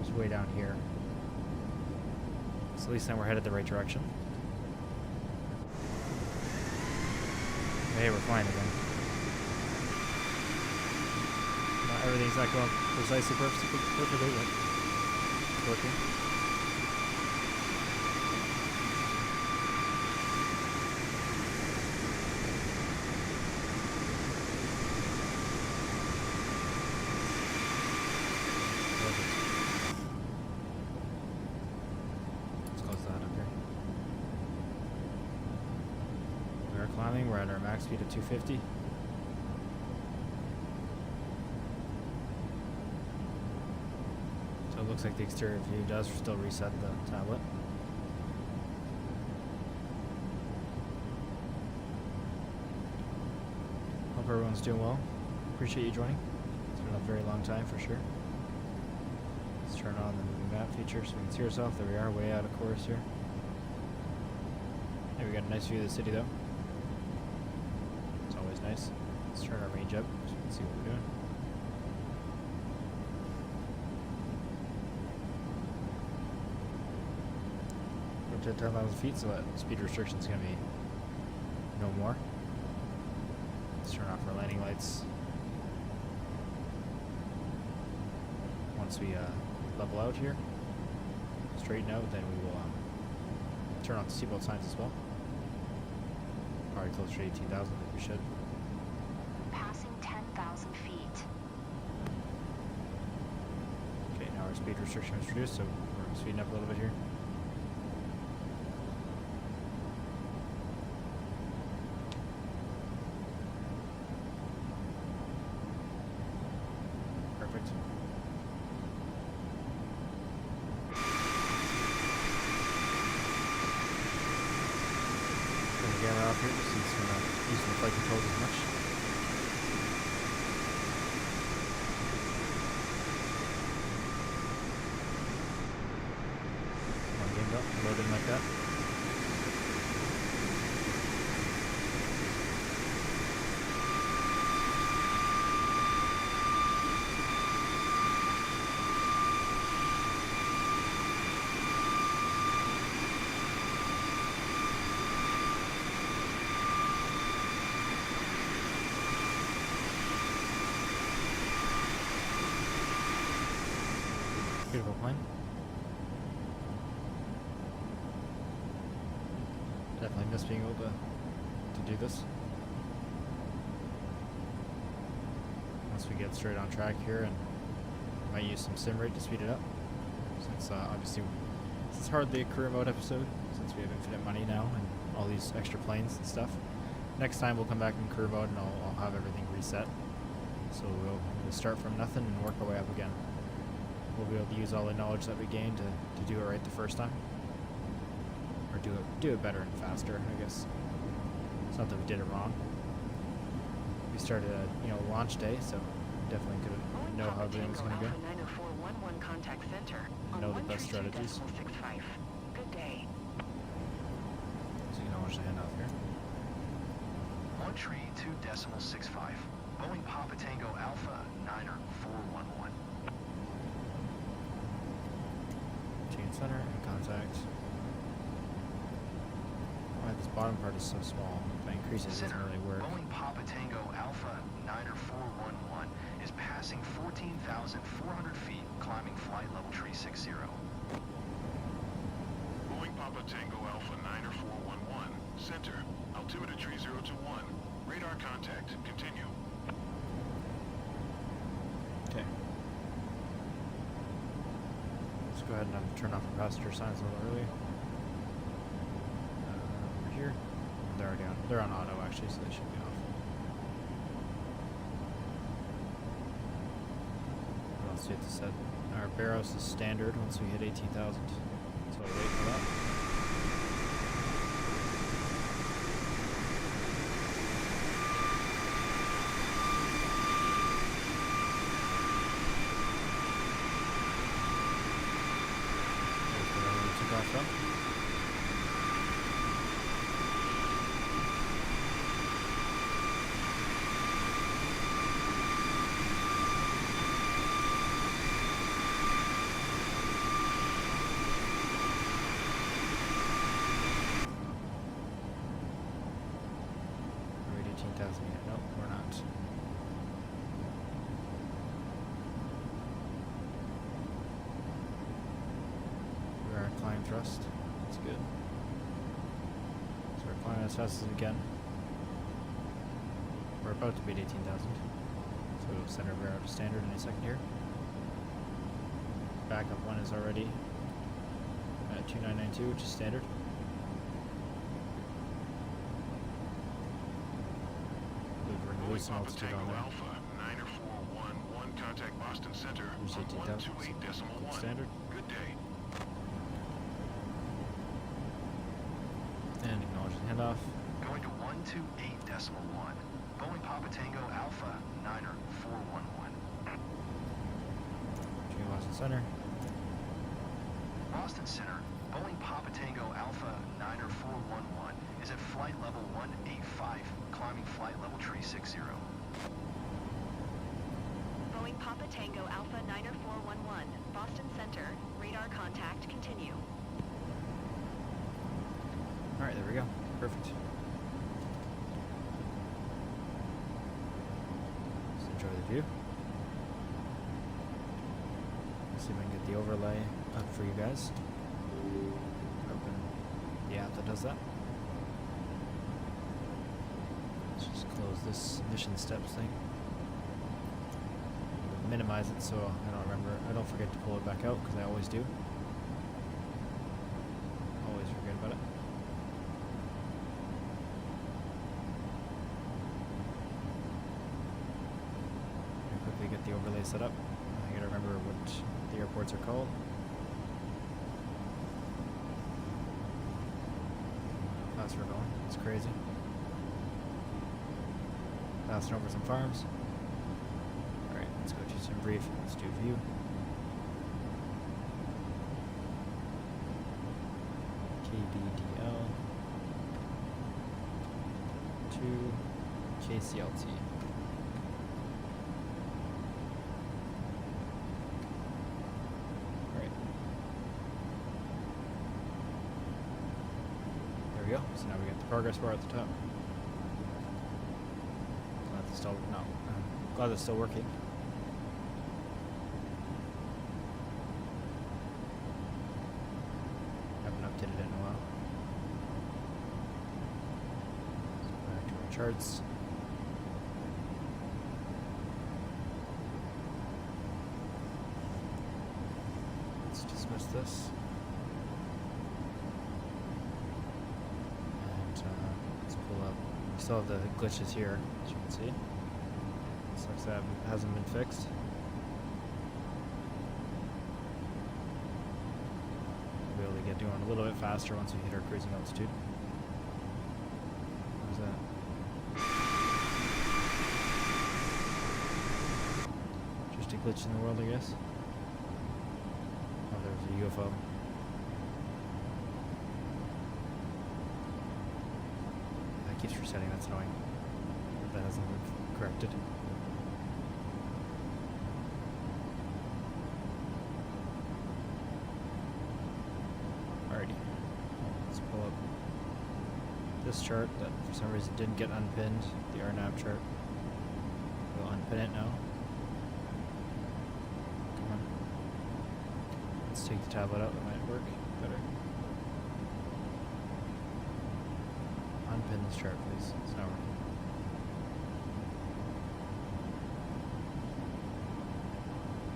It's way down here. So at least then we're headed the right direction. Hey, we're flying again. Not everything's not going precisely perfectly, but it's working. Climbing, we're at our max speed of 250. So it looks like the exterior view does still reset the tablet. Hope everyone's doing well. Appreciate you joining. It's been a very long time for sure. Let's turn on the moving map feature so we can see ourselves. There we are, way out of course here. Hey, we got a nice view of the city though. Nice. Let's turn our range up so we can see what we're doing. We're to 10,000 feet, so that speed restriction is going to be no more. Let's turn off our landing lights. Once we level out here, straighten out, then we will turn off the seatbelt signs as well. Probably closer to 18,000 if we should. 10,000 feet. Okay, now our speed restriction is reduced, so we're speeding up a little bit here. Perfect. Turn the camera off here just so it's not using the flight controls as much. Loading like that. Beautiful plane. Definitely miss being able to do this. Once we get straight on track here, and might use some sim rate to speed it up. Since obviously this is hardly a career mode episode, since we have infinite money now and all these extra planes and stuff. Next time we'll come back in career mode and I'll have everything reset. So we'll start from nothing and work our way up again. We'll be able to use all the knowledge that we gained to do it right the first time. Or do it better and faster, I guess. It's not that we did it wrong. We started at launch day, so definitely could know how everything's going to go. 90411 contact center. Know the best strategies. 65. Good day. So you can launch the handoff here. 132.65. Boeing Papa Tango Alpha 90411. Chain center and contact. Why this bottom part is so small. If I increase it, it doesn't really work. Boeing Papa Tango Alpha 90411 is passing 14,400 feet, climbing flight level tree 60. Boeing Papa Tango Alpha 90411, center, altimeter tree 021, radar contact, continue. go ahead and turn off the passenger signs a little earlier. Over here. They're already on. They're on auto actually, so they should be off. What else do you have to set? Our Barrows is standard once we hit 18,000. So we'll wait for that. There's the runway we took off from. We're at 18,000 yet. Nope, we're not. We're at climb thrust. That's good. So we're climbing as fast as we can. We're about to beat 18,000. So we'll send our Barrow to standard in a second here. Backup one is already at 2992, which is standard. We're Boeing releasing Papa altitude Tango on there. Alpha 90411, contact Boston Center There's on 18,000, 128.1. standard. Good day. And acknowledge the handoff. Going to 128.1. Boeing Papa Tango Alpha Niner 411. Between Boston Center. Boston Center, Boeing Papa Tango Alpha Niner 411 is at flight level 185, climbing flight level tree 60. Boeing Papa Tango Alpha Niner 411, Boston Center, radar contact continue. Alright, there we go. Perfect. Just enjoy the view. Let's see if I can get the overlay up for you guys. Open the app that does that. Let's just close this mission steps thing. Minimize it so I don't forget to pull it back out, because I always do. Always forget about it. Quickly get the overlay set up. I gotta remember what the airports are called. How fast we're going. It's crazy. Passing over some farms. Alright, let's go to some brief. Let's do view. KBDL to KCLT. There we go. So now we got the progress bar at the top. Glad it's still glad it's still working. Haven't updated it in a while. Let's go back to our charts. Let's dismiss this. Let's pull up. We still have the glitches here, as you can see. Sucks that hasn't been fixed. We'll be able to get doing a little bit faster once we hit our cruising altitude. How's that? Just a glitch in the world, I guess. Oh, there's a UFO. Keeps resetting, that's annoying. That hasn't been corrected. Alrighty. Let's pull up this chart that for some reason didn't get unpinned, the RNAV chart. We'll unpin it now. Come on. Let's take the tablet out, that might work better. Unpin this chart, please. It's not working.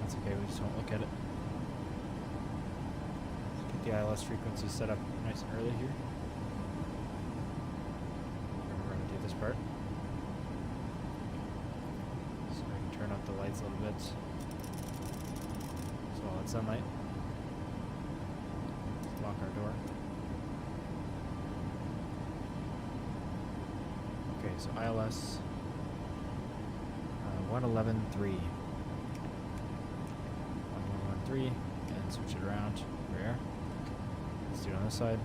That's okay, we just won't look at it. the ILS frequency set up nice and early here. We're going to do this part. So I can turn up the lights a little bit. So all that sunlight. Lock our door. Okay, so ILS 111.3. 111.3, and switch it around. Rare. Let's do it on this side.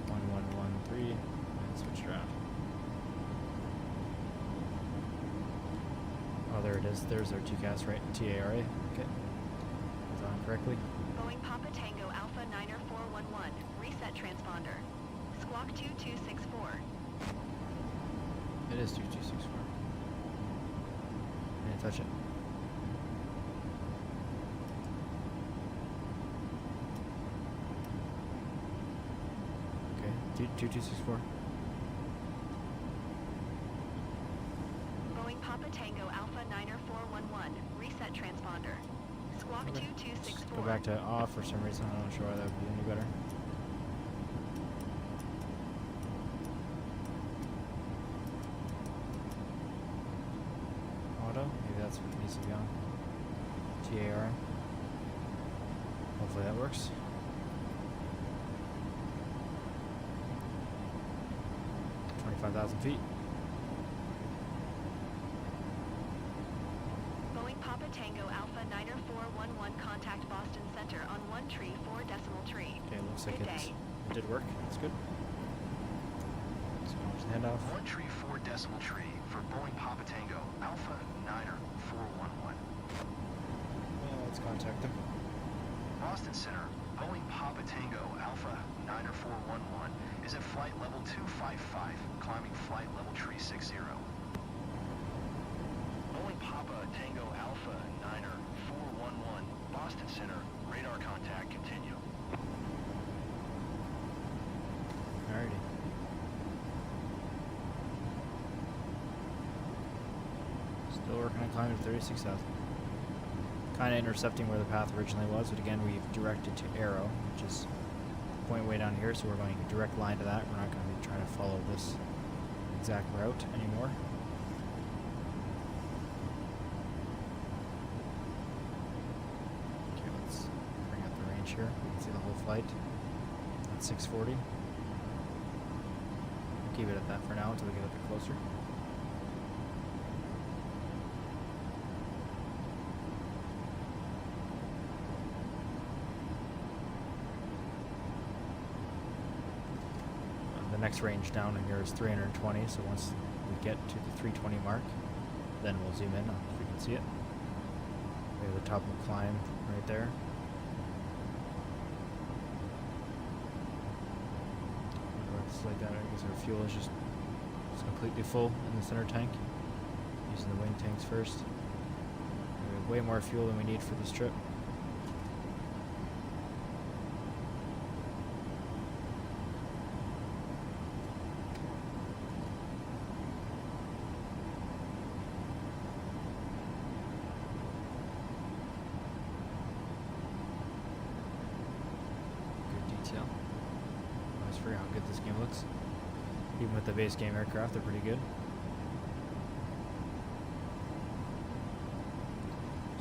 1113, and switch it around. Oh, there it is. There's our TCAS, right? TARA. Okay. It's on correctly. Boeing Papa Tango Alpha Niner 411. Reset transponder. Squawk 2264. It is 2264. I didn't touch it. Okay, 2264. Boeing Papa Tango Alpha Niner 411. Reset transponder. Squawk Okay. 2264. Go back to off for some reason. I'm not sure why that would be any better. Auto? Maybe that's what needs to be on. TAR. Hopefully that works. $25,000 feet. Boeing Papa Tango Alpha Niner 411. Contact Boston Center on 1 tree 4 decimal tree. Okay, looks like Good it day. did work. That's good. So launch the handoff. 1 tree 4 decimal tree for Boeing Papa Tango Alpha Niner 411. Let's contact them. Boston Center, Boeing Papa Tango Alpha Niner 411 is at flight level 255, climbing flight level tree 60. Boeing Papa Tango Alpha Niner 411, Boston Center, radar contact continue. Alrighty. Still working on climbing to 36,000. Kind of intercepting where the path originally was, but again, we've directed to arrow, which is point way down here, so we're going a direct line to that. We're not going to be trying to follow this exact route anymore. Okay, let's bring up the range here. You can see the whole flight at 640. Keep it at that for now until we get a bit closer. The next range down in here is 320, so once we get to the 320 mark, then we'll zoom in if we can see it. We have the top of the climb right there. It's like that. I guess our fuel is just completely full in the center tank. Using the wing tanks first. We have way more fuel than we need for this trip. I always forget how good this game looks. Even with the base game aircraft, they're pretty good.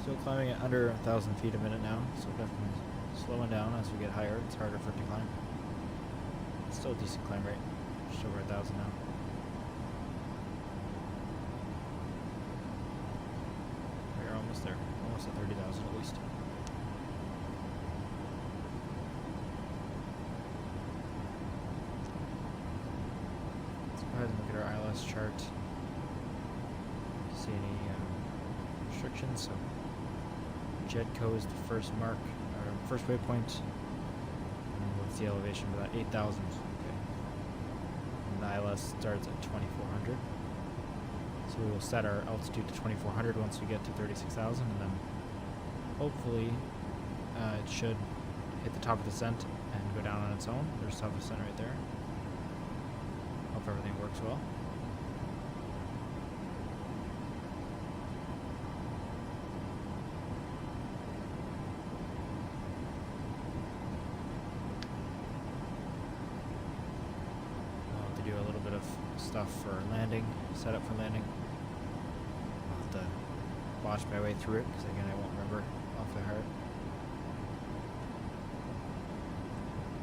Still climbing at under 1,000 feet a minute now, so definitely slowing down as we get higher. It's harder for it to climb. It's still a decent climb rate, just over 1,000 now. We're almost there, almost at 30,000 at least. Go ahead and look at our ILS chart. See any restrictions? So JEDCO is the first mark, or first waypoint. And what's the elevation for that? 8,000. Okay. And the ILS starts at 2,400. So we will set our altitude to 2,400 once we get to 36,000, and then hopefully it should hit the top of the descent and go down on its own. There's top of descent right there. Hope everything works well. stuff for landing, set up for landing. I'll have to watch my way through it because again I won't remember off by heart.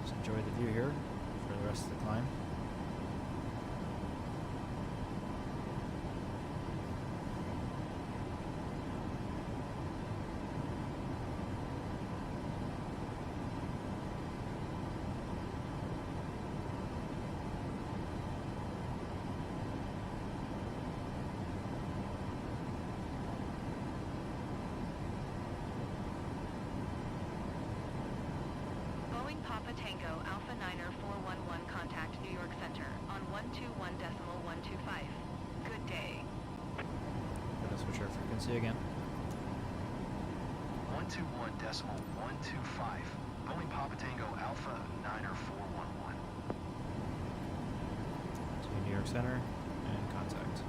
Just enjoy the view here for the rest of the climb. Papa Tango Alpha Niner 411 contact New York Center on 121.125. Good day. Gonna switch our frequency again. 121.125. Boeing Papa Tango Alpha Niner 411. To New York Center and contact.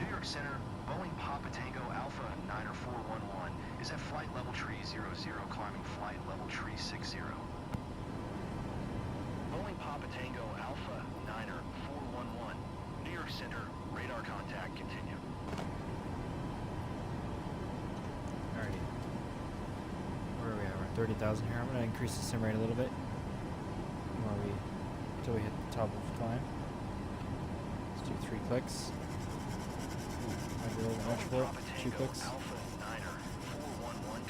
New York Center, Boeing Papa Tango Alpha Niner 411 is at flight level tree 00, climbing flight level tree 60. Boeing Papa Tango Alpha Niner 411, New York Center, radar contact, continue. Alrighty. Where are we at? We're at 30,000 here. I'm going to increase the sim rate a little bit until we hit the top of the climb. Let's do 3 clicks. Might be a little bit much for it. 2 clicks. Alpha Niner 411,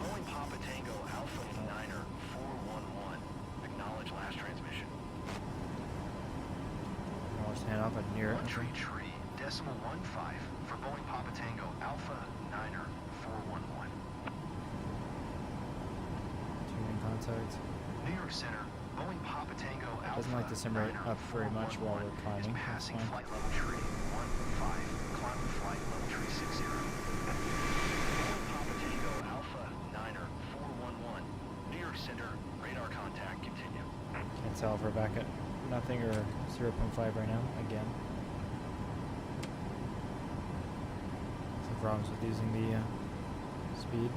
Boeing Papa Tango Alpha Niner 411, acknowledge last transmission. I'll just hand off at near it. 133.15 for Boeing Papa Tango Alpha Niner 411. Tuning contact. New York Center, Boeing Papa Tango Alpha Doesn't like the sim rate up very much while we're climbing. is That's passing fine. flight level tree 15, climbing flight level tree 60. Boeing Papa Tango Alpha Niner 411, New York Center, radar contact, continue. Can't tell if we're back at nothing or 0.5 right now, again. Some problems with using the speed.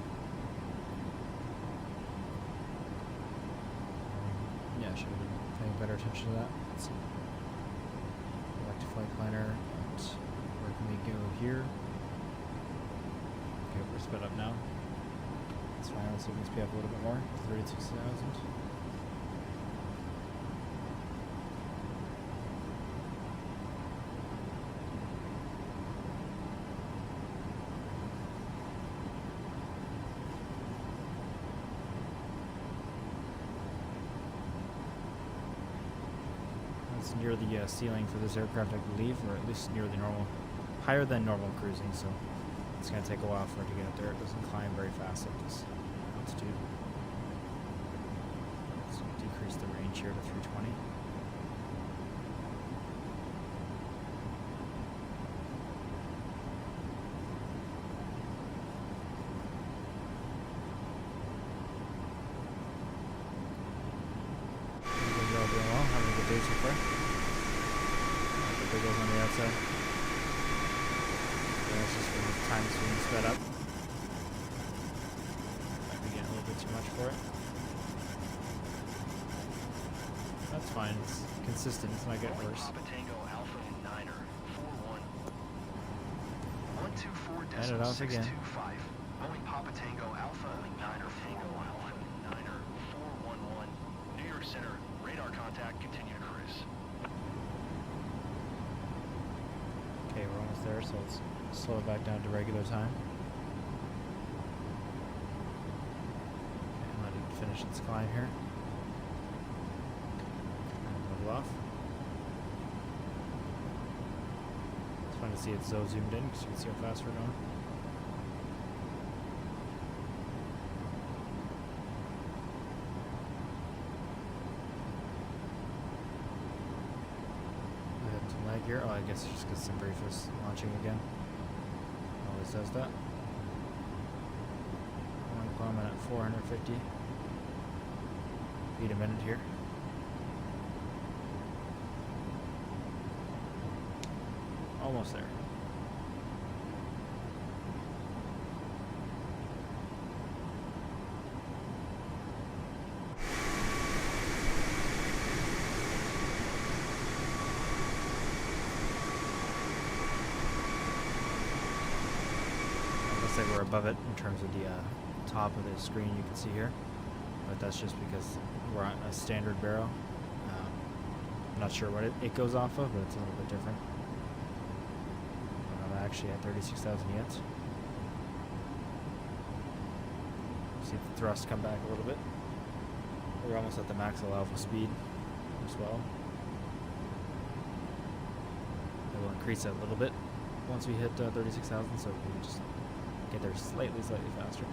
Yeah, I should have been paying better attention to that. Let's see. Go back to flight planner, and where can we go here? Okay, we're sped up now. That's fine, let's see if we can speed up a little bit more. 32,000. It's near the ceiling for this aircraft, I believe, or at least near the normal, higher than normal cruising, so it's going to take a while for it to get up there. It doesn't climb very fast at this altitude. Let's decrease the range here to 320. You're all doing well, having a good day so far. The big ones on the outside. Yeah, it's just when the time's being sped up. Might be getting a little bit too much for it. That's fine, it's consistent, it's not getting worse. Papa Tango Alpha Niner 411. 124.625. Hand it off again. Boeing Papa Tango Alpha Niner 411. Niner 411. New York Center, radar contact, continue to cruise. Okay, we're almost there, so let's slow it back down to regular time. Okay, let it finish its climb here. And level off. It's fun to see it so zoomed in because you can see how fast we're going. We have some lag here. Oh, I guess it's just because SimBrief is launching again. Always does that. One climbing at 450 feet a minute here. Almost there. we're above it in terms of the top of the screen you can see here, but that's just because we're on a standard barrel. I'm not sure what it goes off of, but it's a little bit different. I'm actually at 36,000 yet. See the thrust come back a little bit. We're almost at the max allowable speed as well. It will increase it a little bit once we hit 36,000, so we can just get there slightly faster.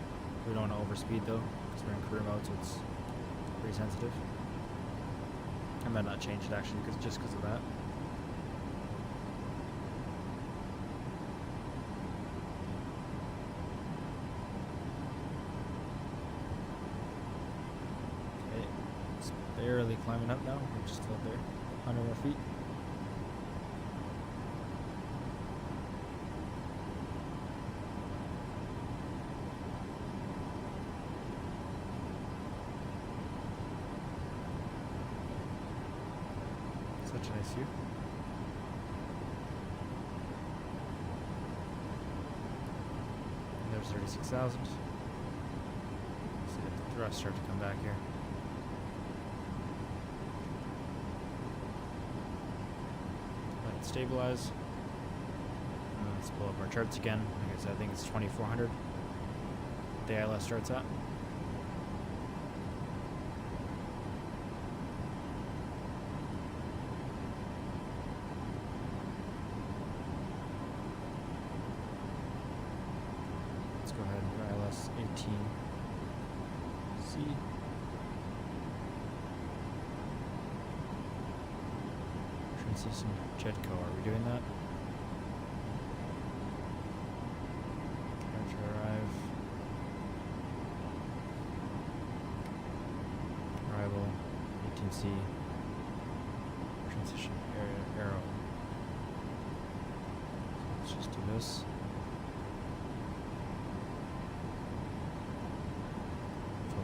We don't want to overspeed though, because we're in career mode, so it's pretty sensitive. I might not change it actually, just because of that. Okay, it's barely climbing up now. We're just up there, 100 more feet. Such a nice view. And there's 36,000. See the thrust start to come back here. Let it stabilize. And let's pull up our charts again. Like I said, I think it's 2400. The ILS starts at. Go ahead and do ILS 18C. Transition Jetco, are we doing that? Try to arrive. Arrival 18C. Transition area arrow. So let's just do this.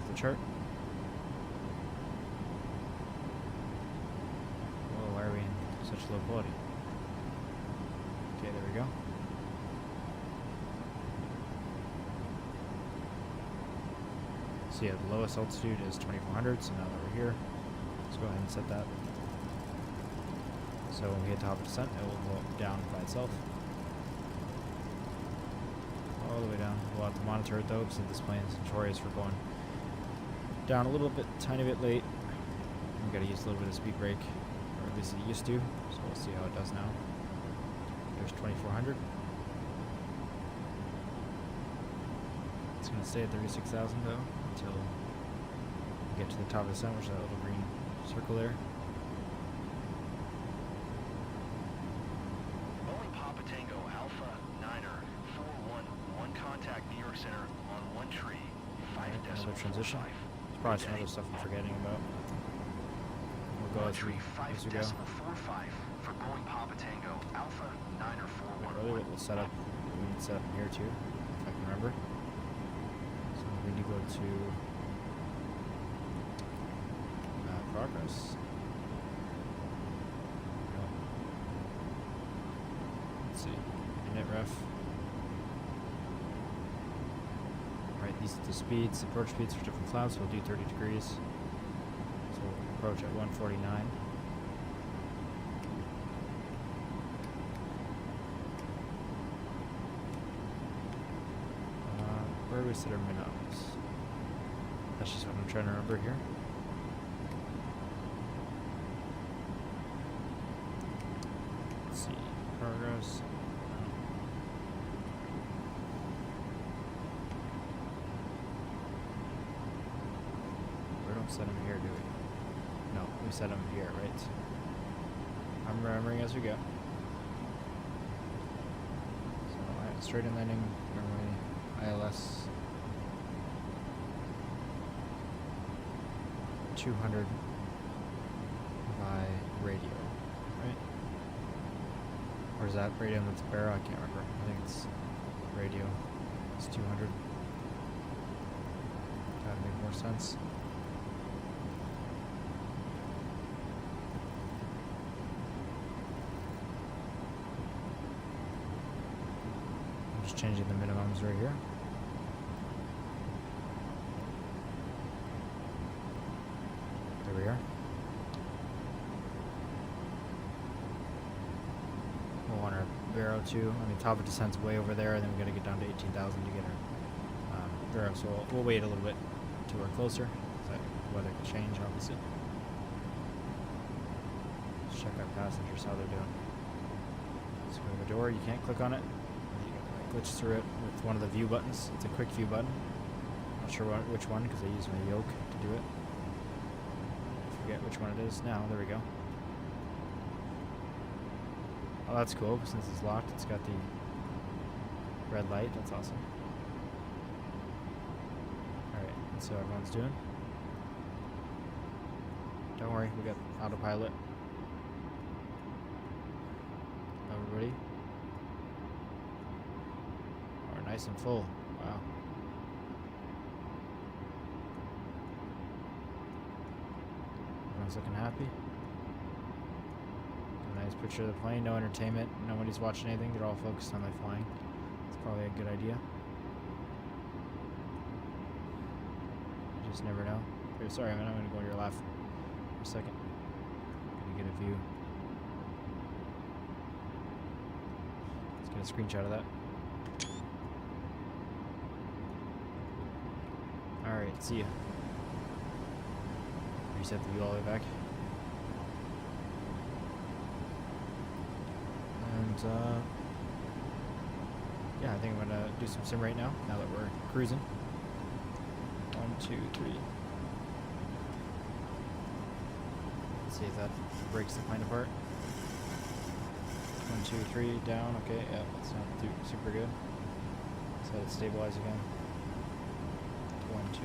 The chart. Whoa, why are we in such low quality? Okay, there we go. So yeah, the lowest altitude is 2400, so now that we're here, let's go ahead and set that. So when we hit top of descent, it will go down by itself. All the way down. We'll have to monitor it though, because this plane is notorious for going down a little bit, tiny bit late. We gotta use a little bit of speed brake, or at least it used to, so we'll see how it does now. There's 2400. It's gonna stay at 36,000 though, until we get to the top of the sun, which is that little green circle there. Boeing Papa Tango Alpha 9er 411, contact New York Center on 1 tree, 5.45. Another transition. Probably some other stuff I'm forgetting about. We'll go as we go. 5.45 for Boeing Papa Tango Alpha 9er 411. We'll set up. We need to set up in here too, if I can remember. So we need to go to progress. No. Let's see. Init ref. Right, these are the speeds. Approach speeds for different clouds, so we'll do 30 degrees. So we'll approach at 149. Where do we set our min-ops? That's just what I'm trying to remember here. Let's see. Progress. Set them here, do we? No, we set them here, right? I'm remembering as we go. So, straight in landing, runway, ILS 200 by radio, right? Or is that radio that's barrel? I can't remember. I think it's radio. It's 200. That'd make more sense. Changing the minimums right here. 102. I mean, top of descent's way over there, and then we got to get down to 18,000 to get our vero. So we'll wait a little bit till we're closer. So weather could change, obviously. Let's check our passengers, how they're doing. So we have a door. You can't click on it. You glitch through it with one of the view buttons. It's a quick view button. Not sure which one because I use my yoke to do it. I forget which one it is now. There we go. Oh, that's cool. Since it's locked, it's got the red light. That's awesome. Alright, let's see how everyone's doing. Don't worry, we got autopilot. Everybody? Oh, we're nice and full. Wow. Everyone's looking happy. Nice picture of the plane, no entertainment, nobody's watching anything, they're all focused on their flying. It's probably a good idea. You just never know. Here, sorry, man, I'm going to go to your left for a second. I'm going to get a view. Let's get a screenshot of that. Alright, see ya. Reset the view all the way back. And yeah, I think I'm gonna do some sim right now that we're cruising. 1, 2, 3. Let's see if that breaks the plane apart. 1, 2, 3, down. Okay, yeah, that's not super good. So let's stabilize again. 1, 2.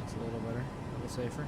A little better, a little safer.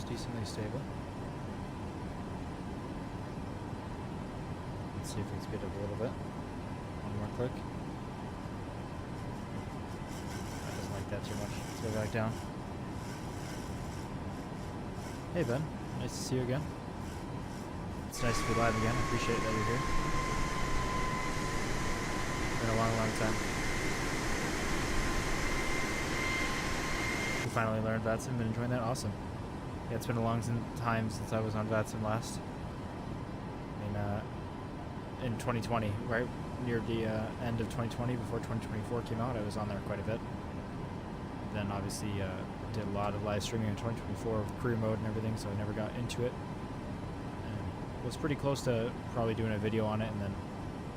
Decently stable. Let's see if we can speed up a little bit. One more click. That doesn't like that too much. Let's go back down. Hey Ben, nice to see you again. It's nice to be live again. I appreciate that you're here. Been a long time. You finally learned VATSIM and enjoying that? Awesome. Yeah, it's been a long time since I was on VATSIM last. In 2020, right near the end of 2020, before 2024 came out, I was on there quite a bit. Then obviously did a lot of live streaming in 2024 with career mode and everything, so I never got into it. And was pretty close to probably doing a video on it, and then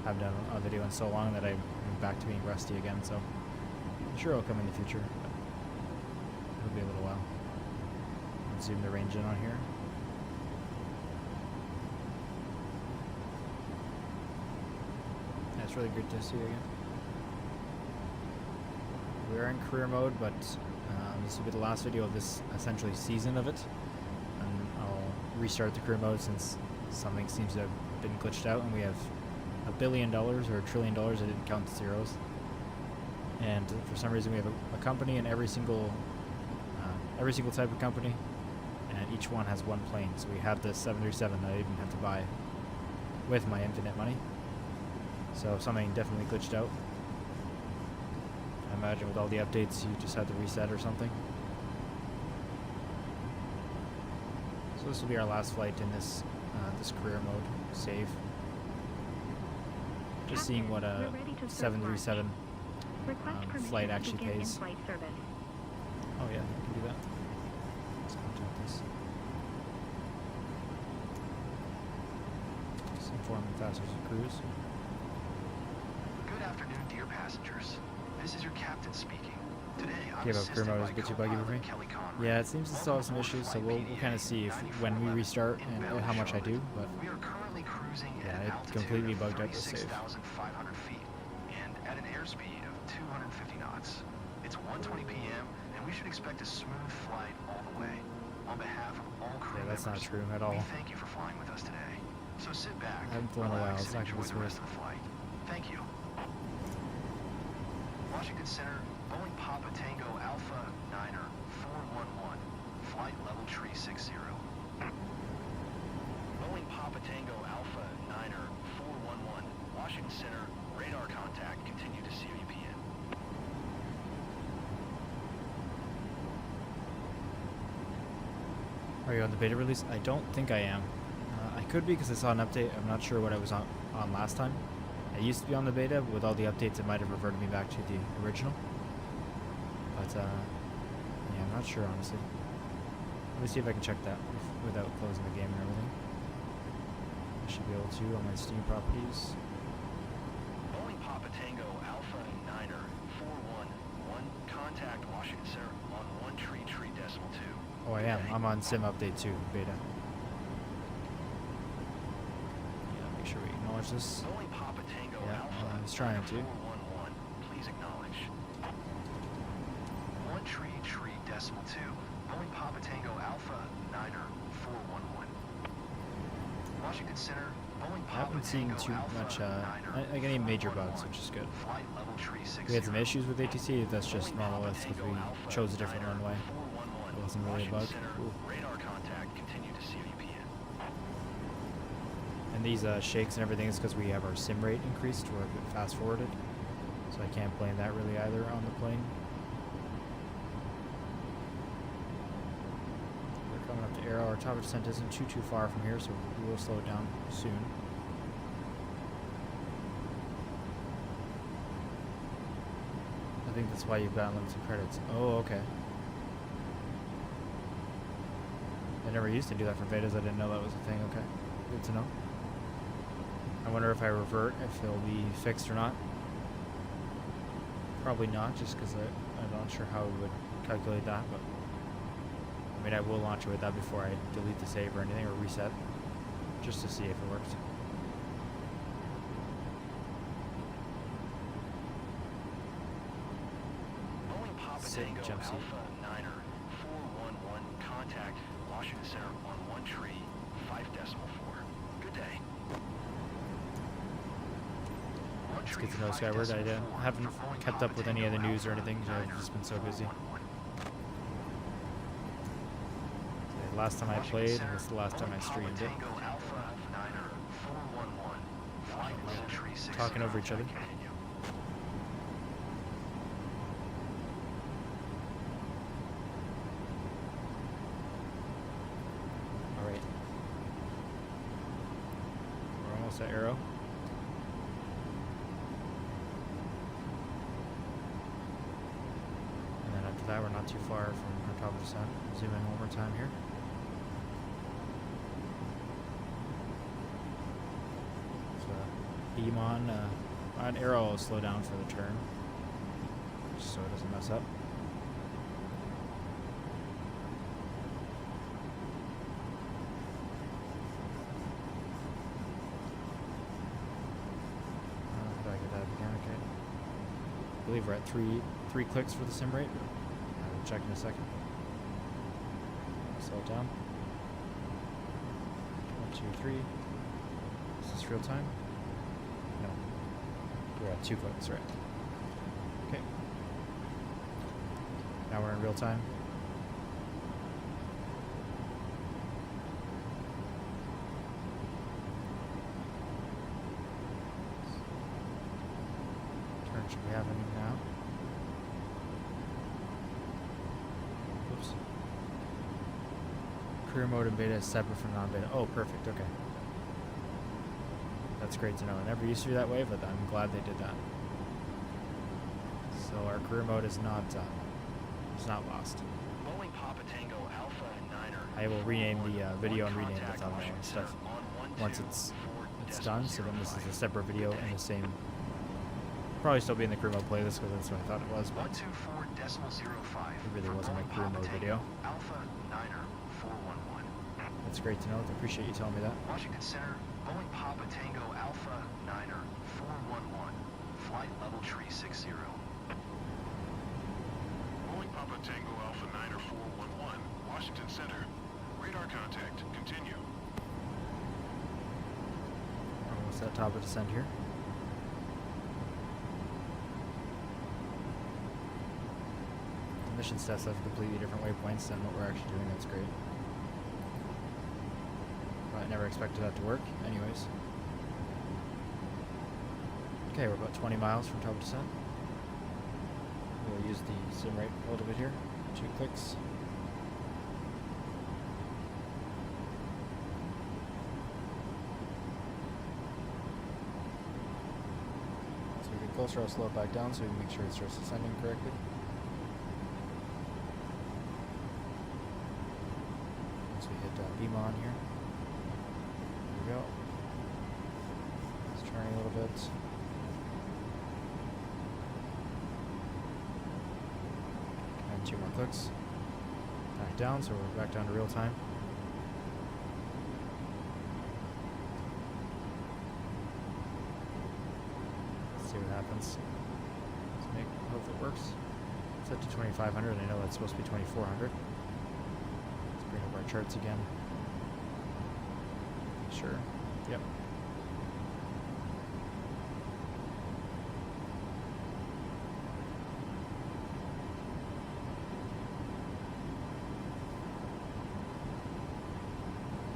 haven't done a video in so long that I'm back to being rusty again. So I'm sure it'll come in the future, but it'll be a little while. Zoom the range in on here. Yeah, it's really good to see you again. We're in career mode, but this will be the last video of this essentially season of it. And I'll restart the career mode since something seems to have been glitched out, and we have $1 billion or $1 trillion. I didn't count the zeros. And for some reason, we have a company in every single type of company. And each one has one plane. So we have the 737 that I even have to buy with my infinite money. So something definitely glitched out. I imagine with all the updates you just had to reset or something. So this will be our last flight in this this career mode save. Just seeing what a 737 flight actually pays. Oh yeah, I can do that. Let's contact this. Just inform the passengers of cruise. passengers. This is your captain speaking. Today, I'm Give up crew assisted mode by is a bit too buggy for me. co-pilot Kelly Conrad. Yeah, it seems to still have some issues, so we'll kind of see if when we restart and how much I do. But We are currently cruising yeah, at an it altitude completely of bugged out the save. 36,500 feet and at an airspeed of 250 knots. It's 1:20 p.m. and we should expect a smooth flight all the way. On behalf of all crew Yeah, that's not members, true at all. we thank you for flying with us today. So sit back, I haven't flown in a while, relax, it's and not gonna enjoy be the rest smooth. of the flight. Thank you. Washington Center, Boeing Papa Tango Alpha 9er 411, flight level tree 60. Boeing Papa Tango Alpha 9er 411, Washington Center, radar contact, continue to CUPN. Are you on the beta release? I don't think I am. I could be because I saw an update. I'm not sure what I was on last time. I used to be on the beta, but with all the updates it might have reverted me back to the original. But yeah, I'm not sure honestly. Let me see if I can check that without closing the game and everything. I should be able to on my Steam properties. Boeing Papa Tango Alpha 9er 411, contact Washington Center on 133.2. Oh, I am. I'm on Sim Update 2 beta. Yeah, make sure we acknowledge this. Boeing Papa Tango Yeah, Alpha I was trying to. 411, please acknowledge. 133.2. Boeing Papa Tango Alpha 9er 411. Washington Center, Boeing I Papa haven't seen Tango too Alpha much, 9er like any major bugs, which is good. Flight level tree 60. We had some issues with ATC, that's just Boeing normal, Papa that's because Tango we Alpha chose a different 9er runway. 411. It wasn't really a bug. Washington Center, Cool. radar contact, continue to CUPN. And these shakes and everything is because we have our sim rate increased or a bit fast forwarded. So I can't blame that really either on the plane. We're coming up to Arrow. Our top descent isn't too far from here, so we will slow it down soon. I think that's why you've got unlimited credits. Oh, okay. I never used to do that for betas. I didn't know that was a thing. Okay, good to know. I wonder if I revert, if it'll be fixed or not. Probably not, just because I'm not sure how we would calculate that, but I mean, I will launch it with that before I delete the save or anything, or reset, just to see if it works. Boeing Papa Sit Tango jump seat. Alpha 9er 411, contact Washington Center on 135.4. Good day. It's good to know, Skyward. I haven't kept up with any other news or anything, so I've just been so busy. The last time I played, and it's the last time I streamed it. Talking over each other. Alright. We're almost at Arrow. And then after that, we're not too far from our top of the sun. Zoom in one more time here. So, beam on Arrow will slow down for the turn, just so it doesn't mess up. Did I get that again? Okay. I believe we're at three clicks for the sim rate. I'll check in a second. Slow it down. 1, 2, 3. Is this real time? No. We're at 2 clicks, right? Okay. Now we're in real time. Turn should be happening now. Oops. Career mode and beta is separate from non-beta. Oh, perfect. Okay. That's great to know. I never used to be that way, but I'm glad they did that. So our career mode is not lost. Boeing Papa Tango Alpha 9er. I will rename the video and rename the thumbnail and stuff once it's done. So then this is a separate video in the same Probably still be in the crew mode playlist because that's what I thought it was, but 124.05. it really wasn't a crew mode video. Alpha Niner 411. That's great to know. I appreciate you telling me that. Washington Center, Boeing Papa Tango Alpha Niner 411. Flight level tree 60. Boeing Papa Tango Alpha Niner 411, Washington Center. Radar contact. Continue. Almost at top of descent here. The mission stats have completely different waypoints than what we're actually doing. That's great. But I never expected that to work. Anyways. Okay, we're about 20 miles from top of descent. We'll use the sim rate a little bit here. 2 clicks. As we get closer, I'll slow it back down so we can make sure it starts descending correctly. Once we hit beam on here. There we go. It's turning a little bit. And 2 more clicks. Back down, so we're back down to real time. Let's see what happens. Hope it works. Set to 2500. I know that's supposed to be 2400. Let's bring up our charts again. Sure. Yep.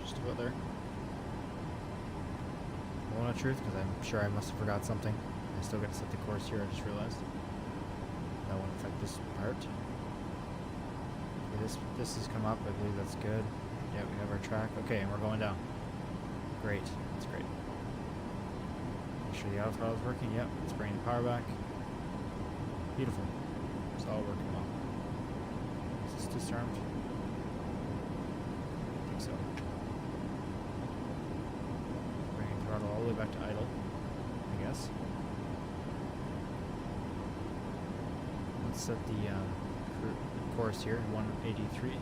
Just about there. Moment of truth, because I'm sure I must have forgot something. I still got to set the course here, I just realized. That won't affect this part. Okay, this has come up, I believe that's good. Yeah, we have our track. Okay, and we're going down. Great, that's great. Make sure the auto throttle is working. Yep, let's bring the power back. Beautiful. It's all working well. Is this disarmed? I think so. Bringing throttle all the way back to idle, I guess. Let's set the course here, 183.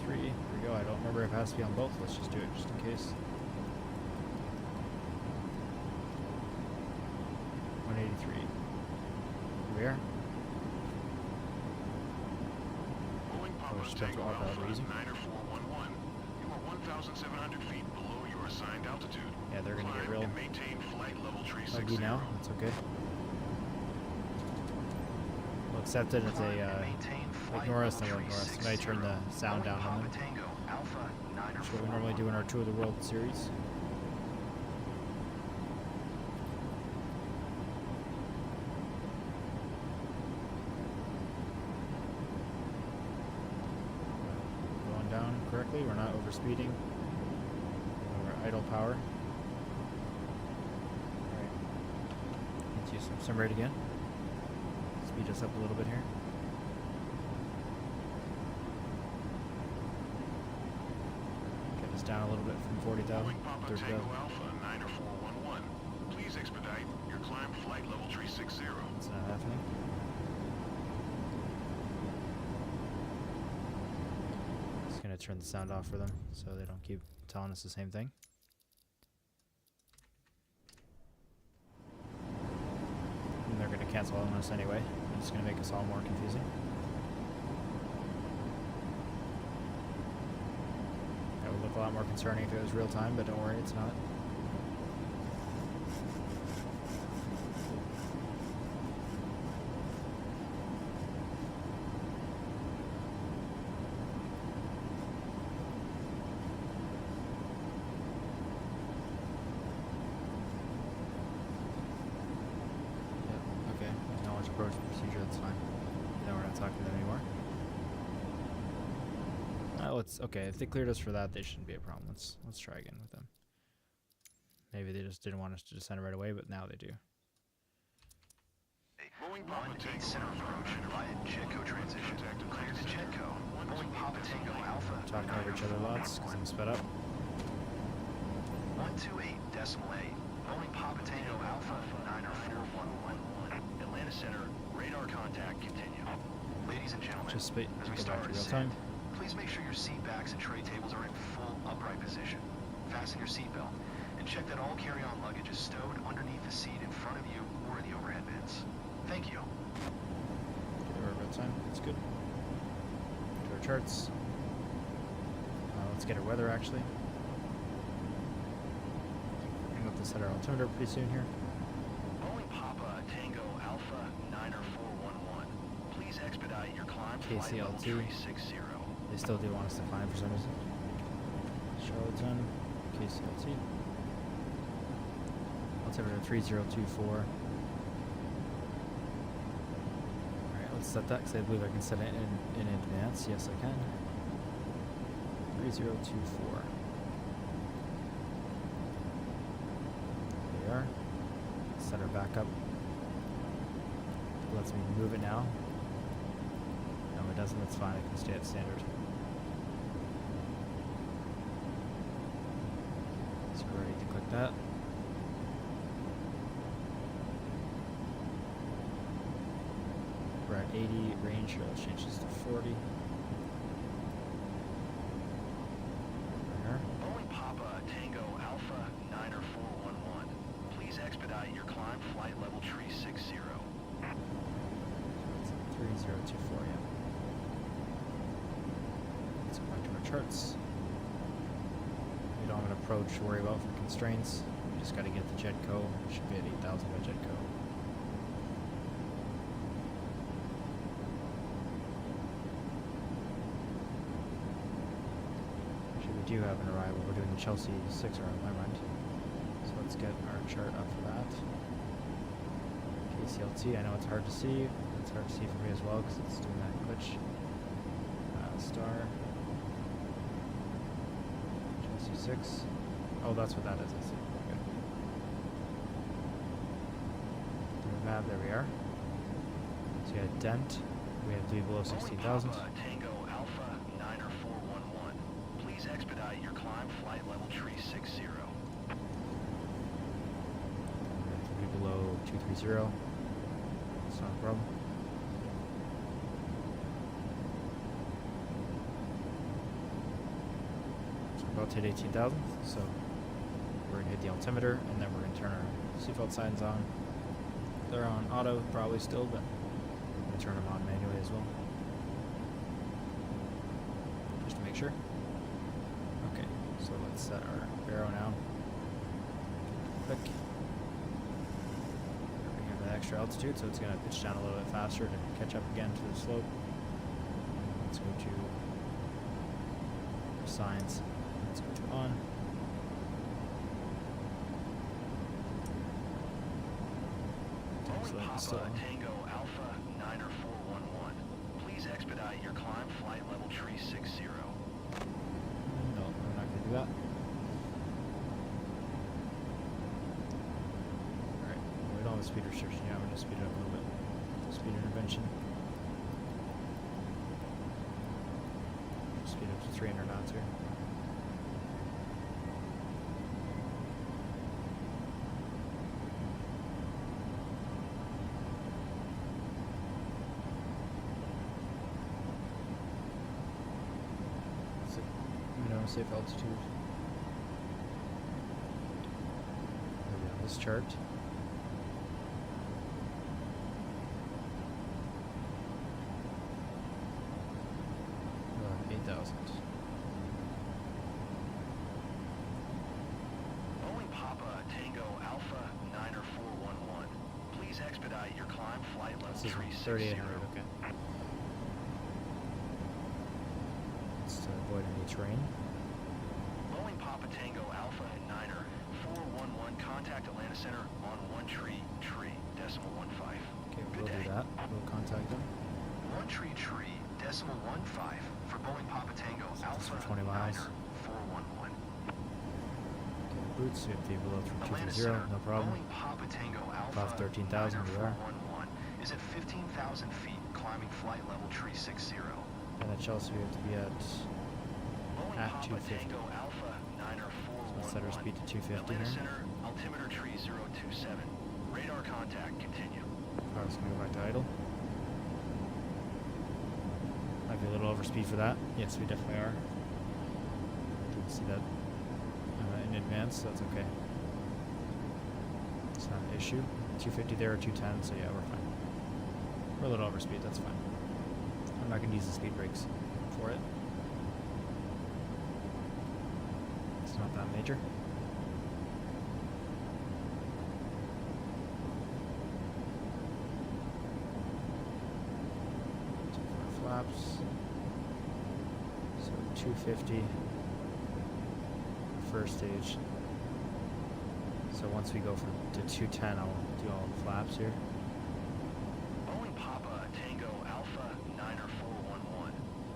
There we go. I don't remember if it has to be on both. Let's just do it just in case. 183. Here we are. Boeing Papa Tango Alpha Niner 411. You are 1,700 feet below your assigned altitude. Yeah, they're gonna get real and maintain flight level tree 60. buggy now. That's okay. We'll accept it as a ignore us, then we'll ignore us. Maybe turn the sound down on them. That's what we normally do in our Tour of the World series. Going down correctly, we're not overspeeding. We're idle power. Alright. Let's use some sim rate again. Speed us up a little bit here. Get us down a little bit from 40,000. Boeing Papa Tango Alpha Niner 411. Please expedite your climb flight level tree 60. It's not happening. Just gonna turn the sound off for them so they don't keep telling us the same thing. And they're gonna cancel on us anyway. It's gonna make us all more confusing. That would look a lot more concerning if it was real time, but don't worry, it's not. Approach procedure, that's fine. Now we're not talking to them anymore. Let's okay, if they cleared us for that, they shouldn't be a problem. Let's try again with them. Maybe they just didn't want us to descend right away, but now they do. Boeing Papa 1-8 Tango center approach via Jetco transition. Clear to Jetco. Boeing Papa Tango Alpha. Talking over each other lots because I'm sped up. 128.8. Boeing Papa Tango Alpha 90411. Atlanta Center, radar contact continue. Ladies and gentlemen, Just spit. as we Go start back to our real time. descent, please make sure your seat backs and tray tables are in full upright position. Fasten your seatbelt and check that all carry-on luggage is stowed underneath the seat in front of you or in the overhead bins. Thank you. Okay, we're real time. That's good. To our charts. Let's get our weather actually. Hang up to set our altimeter pretty soon here. Boeing Papa Tango Alpha 90411. Please expedite your climb flight level KCL2. 360. They still do want us to climb for some reason. Charlottetown, KCLT. Altimeter 3024. Alright, let's set that because I believe I can set it in advance. Yes, I can. 3024. There we are. Set our backup. It lets me move it now. No, it doesn't. That's fine. I can stay at standard. So we're ready to click that. We're at 80 range here. Let's change this to 40. There. Boeing Papa Tango Alpha 90411. Please expedite your climb flight level 360. It's 3024, yeah. Let's go back to our charts. We don't have an approach to worry about for constraints. We just got to get the Jetco. We should be at 8,000 by Jetco. Actually, we do have an arrival. We're doing the Chelsea 6 around my mind. So let's get our chart up for that. KCLT, I know it's hard to see. It's hard to see for me as well because it's doing that glitch. Star. Chelsea 6. Oh, that's what that is. I see. Okay. The map, there we are. So we had dent. We had to be below 16,000. Boeing Papa Tango Alpha 90411. Please expedite your climb flight level 360. We have to be below 230. That's not a problem. So we're about to hit 18,000. So we're going to hit the altimeter and then we're going to turn our seatbelt signs on. They're on auto probably still, but I'm going to turn them on manually as well. Just to make sure. Okay, so let's set our barrow now. Click. We have an extra altitude, so it's going to pitch down a little bit faster to catch up again to the slope. Let's go to our signs. Let's go to on. Boeing Papa Tango Alpha 90411. Please expedite your climb flight level 360. No, we're not going to do that. Alright, we don't have a speed restriction yet. We're going to speed it up a little bit. Speed intervention. Speed up to 300 knots here. Safe altitude. Maybe on this chart. 8,000. Boeing Papa Tango Alpha 90411. Please expedite your climb flight level This is 360. 3,800, okay. Let's avoid any terrain. Boeing Papa Tango Alpha 9er 411. Contact Atlanta Center on 13.15. Okay, Good we'll day. do that. We'll contact them. 133.15 for Boeing Papa Tango Alpha 20 miles. 411. Okay, boots, we have to be below Atlanta 230, Center, no problem. Boeing Papa Tango Alpha Above 13,000, we are. 411 is at 15,000 feet, climbing flight level tree 60. And at Chelsea we have to be at Boeing At Papa 250. Tango Alpha 9er So let's set our speed to 250 Atlanta here. Center, altimeter tree 027. Radar contact, continue. I was gonna go back to idle. Might be a little over speed for that. Yes, we definitely are. Didn't see that in advance, so that's okay. It's not an issue. 250 there or 210, so yeah, we're fine. We're a little over speed, that's fine. I'm not gonna use the speed brakes for it. It's not that major. Flaps. So 250 first stage. So once we go to 210, I'll do all the flaps here. Boeing Papa Tango Alpha 9er 411.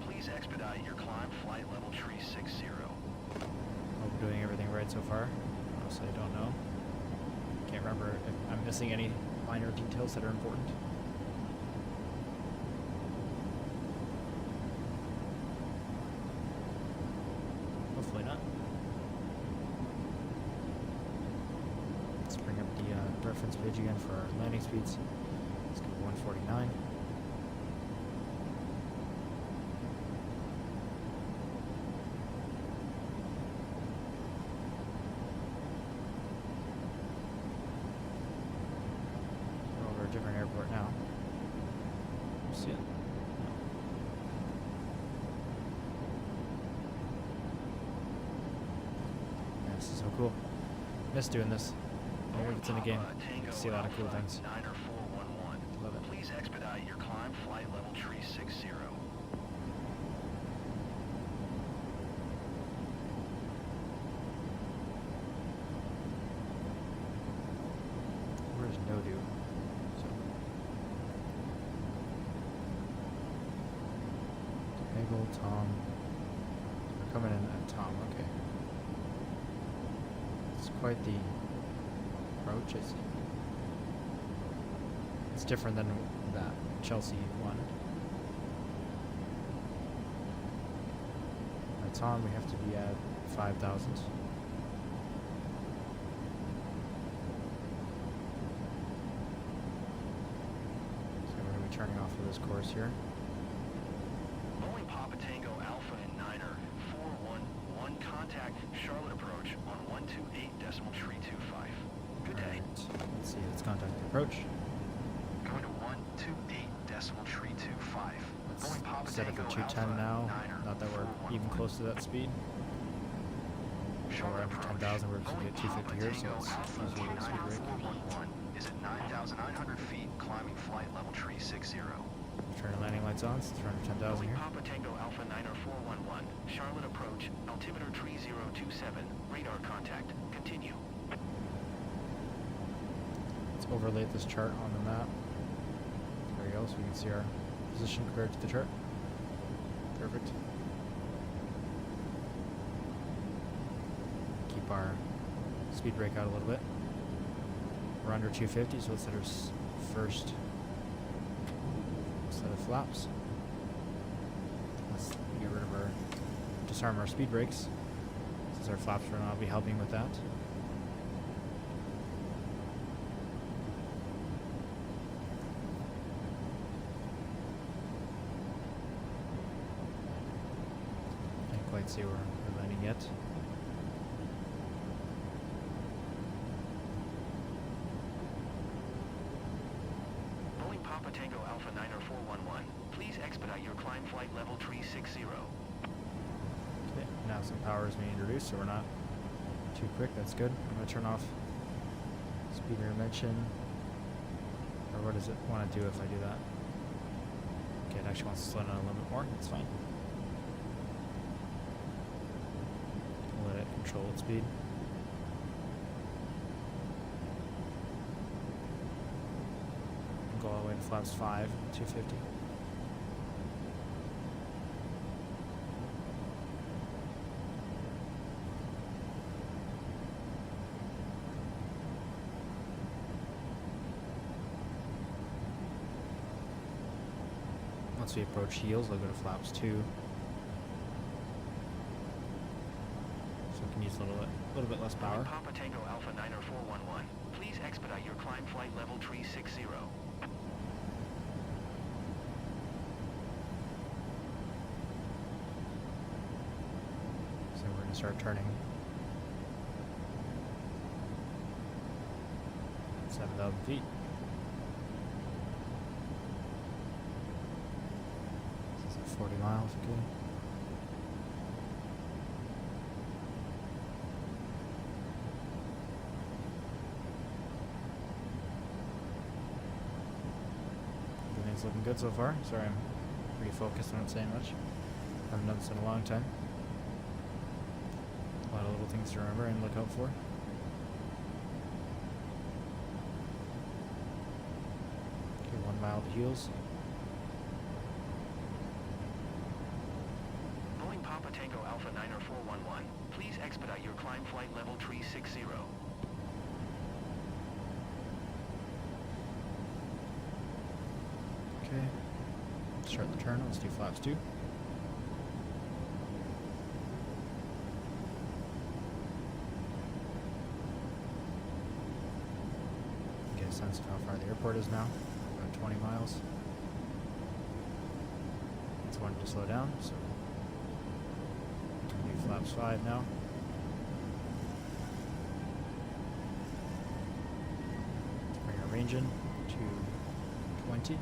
Please expedite your climb flight level tree 60. Hope we're doing everything right so far. Honestly, I don't know. Can't remember if I'm missing any minor details that are important. Hopefully not. Let's bring up the reference page again for our landing speeds. Let's go 149. We're over a different airport now. See it? Yeah, this is so cool. Miss doing this. Maybe if it's in a game, you can see a lot of cool things. 9er 411. Love it. Please expedite your climb flight level tree 60. Where's no do? So. Hagel, Tom. We're coming in at Tom, okay. It's quite the approach, I see. It's different than that Chelsea one. At Tom, we have to be at 5,000. Turning off of this course here. Boeing Papa Tango Alpha and 9er 411. Contact Charlotte approach on 128.325. Good day. Alright, let's see, let's contact the approach. Going to 128.325. Boeing Papa Let's set it Tango for 210 Alpha, now. 9er Not that we're even 411. close to that speed. So we're under 10,000, we're just gonna get 250 here, so let's use the speed brake. 411 is at 9,900 feet, climbing flight level tree 60. Turn the landing lights on, since we're under 10,000 Boeing here. Papa Tango Alpha 9er 411. Charlotte approach, altimeter tree 027. Radar contact, continue. Let's overlay this chart on the map. There we go, so we can see our position compared to the chart. Perfect. Keep our speed brake out a little bit. We're under 250, so let's set our first set of flaps. Let's get rid of our, disarm our speed brakes, since our flaps will not be helping with that. Can't quite see where we're landing yet. Boeing Papa Tango Alpha 9er 411. Please expedite your climb flight level tree 60. Okay, now some power is being introduced, so we're not too quick. That's good. I'm going to turn off speed intervention. Or what does it want to do if I do that? Okay, it actually wants to slow down a little bit more. That's fine. I'll let it control its speed. Go all the way to flaps 5, 250. Once we approach heels, I'll go to flaps 2. So we can use a little bit less power. Papa Tango Alpha 90411. Please expedite your climb flight level tree 60. So we're going to start turning. 7,000 feet. This is at 40 miles, okay. Everything's looking good so far. Sorry, I'm refocused on not saying much. Haven't done this in a long time. A lot of little things to remember and look out for. Okay, 1 mile to heels. Boeing Papa Tango Alpha 90411. Please expedite your climb flight level tree 60. Okay. Start the turn. Let's do flaps 2. Get a sense of how far the airport is now. About 20 miles. It's wanting to slow down, so do flaps 5 now. Let's bring our range in to 20.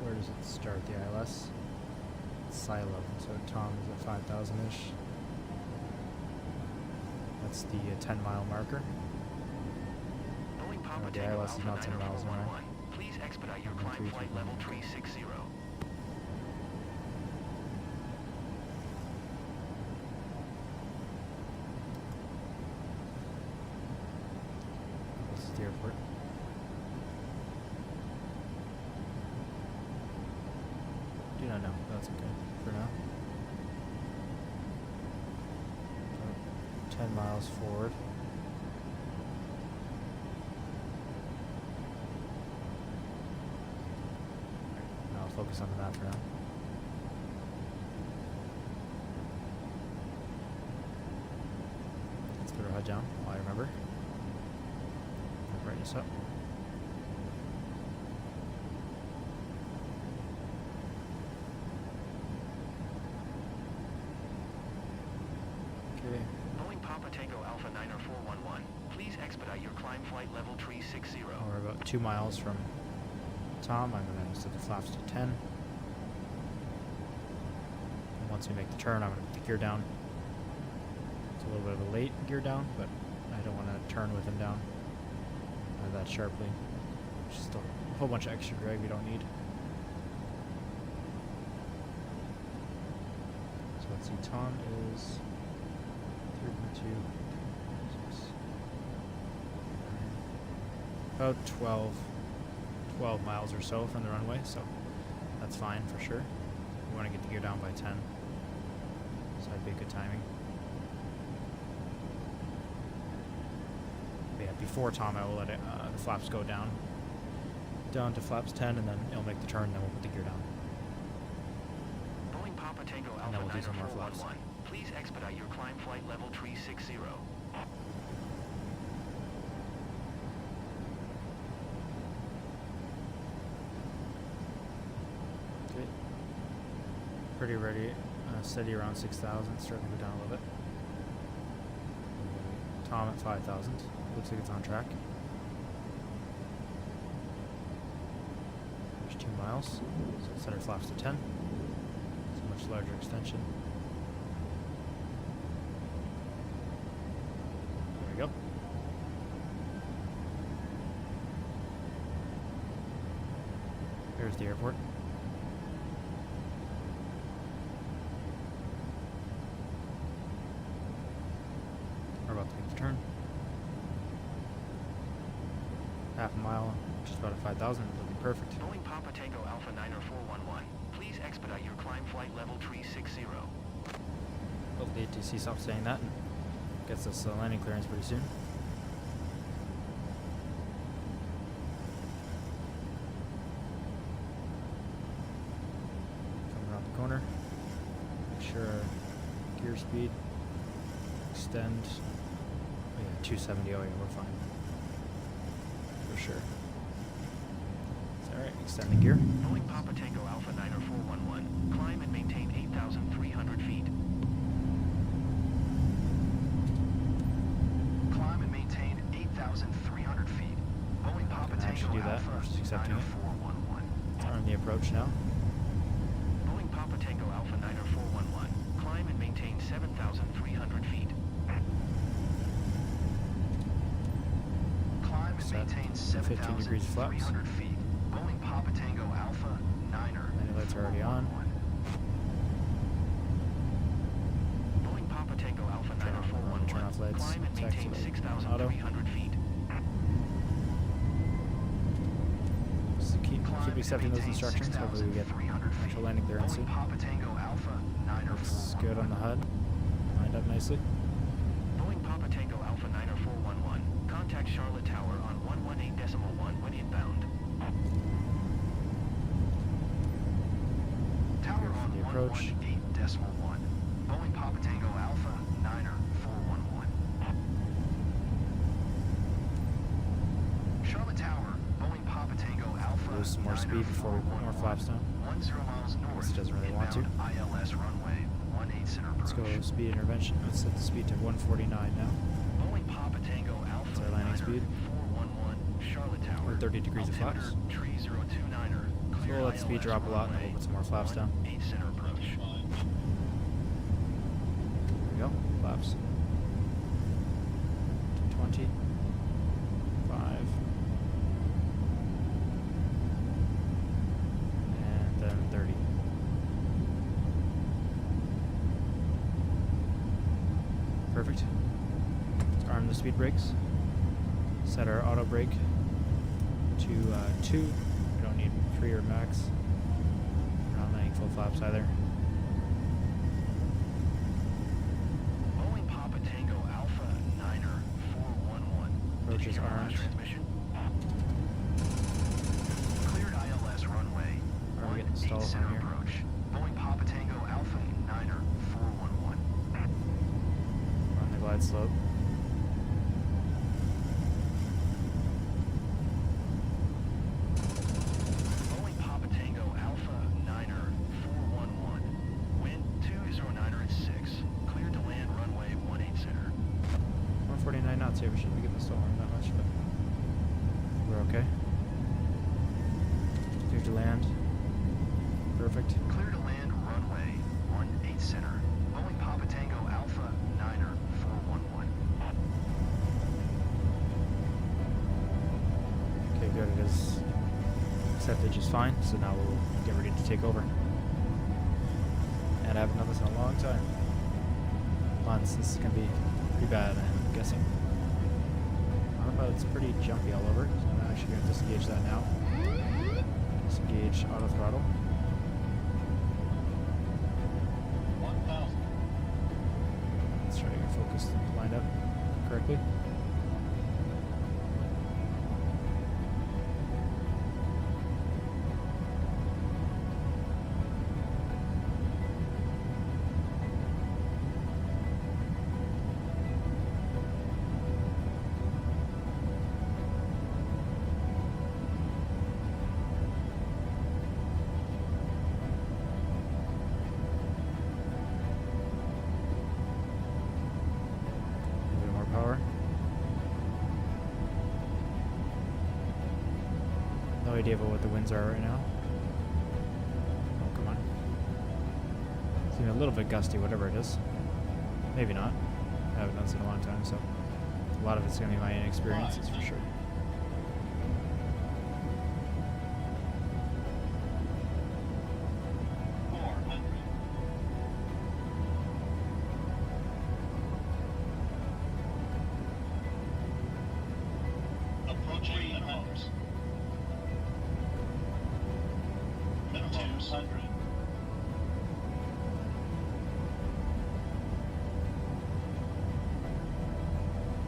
Where does it start? The ILS? Silo. So Tom is at 5,000-ish. That's the 10-mile marker. Boeing Papa The Tango ILS is Alpha not 10 miles an hour. 90411. Please expedite your climb flight level tree 60. This is the airport. Do not know. That's okay for now. So 10 miles forward. Now I'll focus on the map for now. Let's put our HUD down while I remember. Brighten this up. Okay. Boeing Papa Tango Alpha 90411. Please expedite your climb flight level tree 60. We're about 2 miles from Tom. I'm going to set the flaps to 10. And once we make the turn, I'm going to put the gear down. It's a little bit of a late gear down, but I don't want to turn with him down that sharply. Just a whole bunch of extra drag we don't need. So let's see, Tom is 3.2, about 12 miles or so from the runway, so that's fine for sure. We want to get the gear down by 10, so that'd be a good timing. But yeah, before Tom, I will let the flaps go down to flaps 10, and then it'll make the turn, and then we'll put the gear down. Boeing Papa Tango And then Alpha we'll do some more flaps. 90411. Please expedite your climb flight level tree 60. Okay. Pretty ready, steady around 6,000, starting to go down a little bit. Tom at 5,000, looks like it's on track. There's 2 miles, so set our flaps to 10. It's a much larger extension. There we go. Here's the airport. We're about to make the turn. Half a mile, just about at 5,000, looking perfect. Boeing Papa Tango Alpha 90411. Please expedite your climb flight level tree 60. Hopefully ATC stops saying that and gets us landing clearance pretty soon. sure our gear speed. Extend. Oh yeah, 270. Oh yeah, we're fine. For sure. Alright, extend the gear. Boeing Papa Tango Alpha 90411. Climb and maintain 8,300 feet. Climb and maintain 8,300 feet. Boeing Papa Can I actually Tango do that? Alpha We're just accepting it. 90411. On the approach now. Boeing Papa Tango Alpha 90411. Climb and maintain 7,300 feet. Climb and Set. maintain 15 degrees flaps. 7,300 feet. Boeing Papa Tango Alpha 9er. Landing lights are already on. Boeing Papa Tango Alpha Turn off 90411. lights. Climb and Taxi maintain light. 6,300 feet. Just keep accepting those instructions. Hopefully we get 300 feet. actual landing clearance soon. Boeing Papa Tango Alpha 9er. Looks good on the HUD. Lined up nicely. Boeing Papa Tango Alpha 90411. Contact Charlotte Tower on 118.1 when inbound. Tower Here for on the approach. 118.1. Boeing Papa Tango Alpha 9er 411. Charlotte Tower, Boeing Papa Tango Alpha. Lose some more speed before we put more flaps down. 10 miles north. This doesn't really want to. Inbound ILS runway 18 center Let's go approach. speed intervention. Let's set the speed to 149 now. Boeing Papa Tango Alpha. That's our landing speed. 411 Charlotte Tower. We're 30 degrees of flaps. Altimeter 3029er. So we'll let the speed drop a lot and then we'll put some more flaps down. 8 center approach. There we go. Flaps. 20. 5. And then 30. Perfect. Let's arm the speed brakes. Set our auto brake to 2. We don't need 3 or max. We're not landing full flaps either. Boeing Papa Tango Alpha 9er 411. Approach is armed. Transmission. Cleared ILS runway. Are we getting stall center on here? approach. Boeing Papa Tango Alpha 9er 411. On the glide slope. Boeing Papa Tango Alpha 9er 411. Wind 209er at 6. Cleared to land runway 18 center. 149 knots here. We shouldn't be getting the stall arm that much, but we're okay. Clear to land. Perfect. Clear to land runway 18 center. Boeing Papa Tango Alpha 9er 411. Okay, good. It is accepted just fine. So now we'll get ready to take over. And I haven't done this in a long time. Months. This is gonna be pretty bad, I'm guessing. Autopilot's pretty jumpy all over. So I'm actually gonna disengage that now. Disengage auto throttle. 1,000. Let's try to get focused and lined up correctly. A little more power. No idea about what the winds are right now. Oh, come on. Seems a little bit gusty, whatever it is. Maybe not. I haven't done this in a long time, so a lot of it's going to be my inexperience, that's for sure. Approaching homes. 200.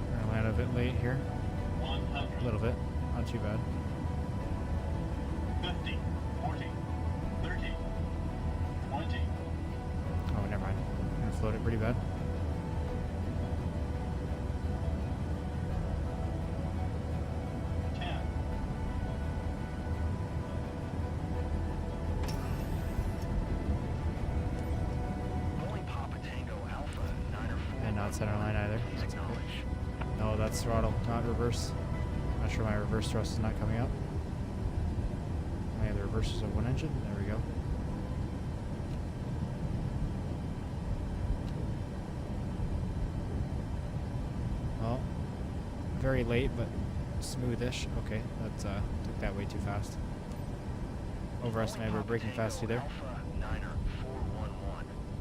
We're going to land a bit late here. 100. A little bit. Not too bad. 50. 40. 30. 20. Oh, never mind. slowed it pretty bad. And not center line either. That's okay. No, that's throttle, not reverse. Not sure my reverse thrust is not coming up. I have the reverses of one engine. There we go. Well, very late, but smoothish. Okay, that took that way too fast. Overestimated. We're braking fast through there.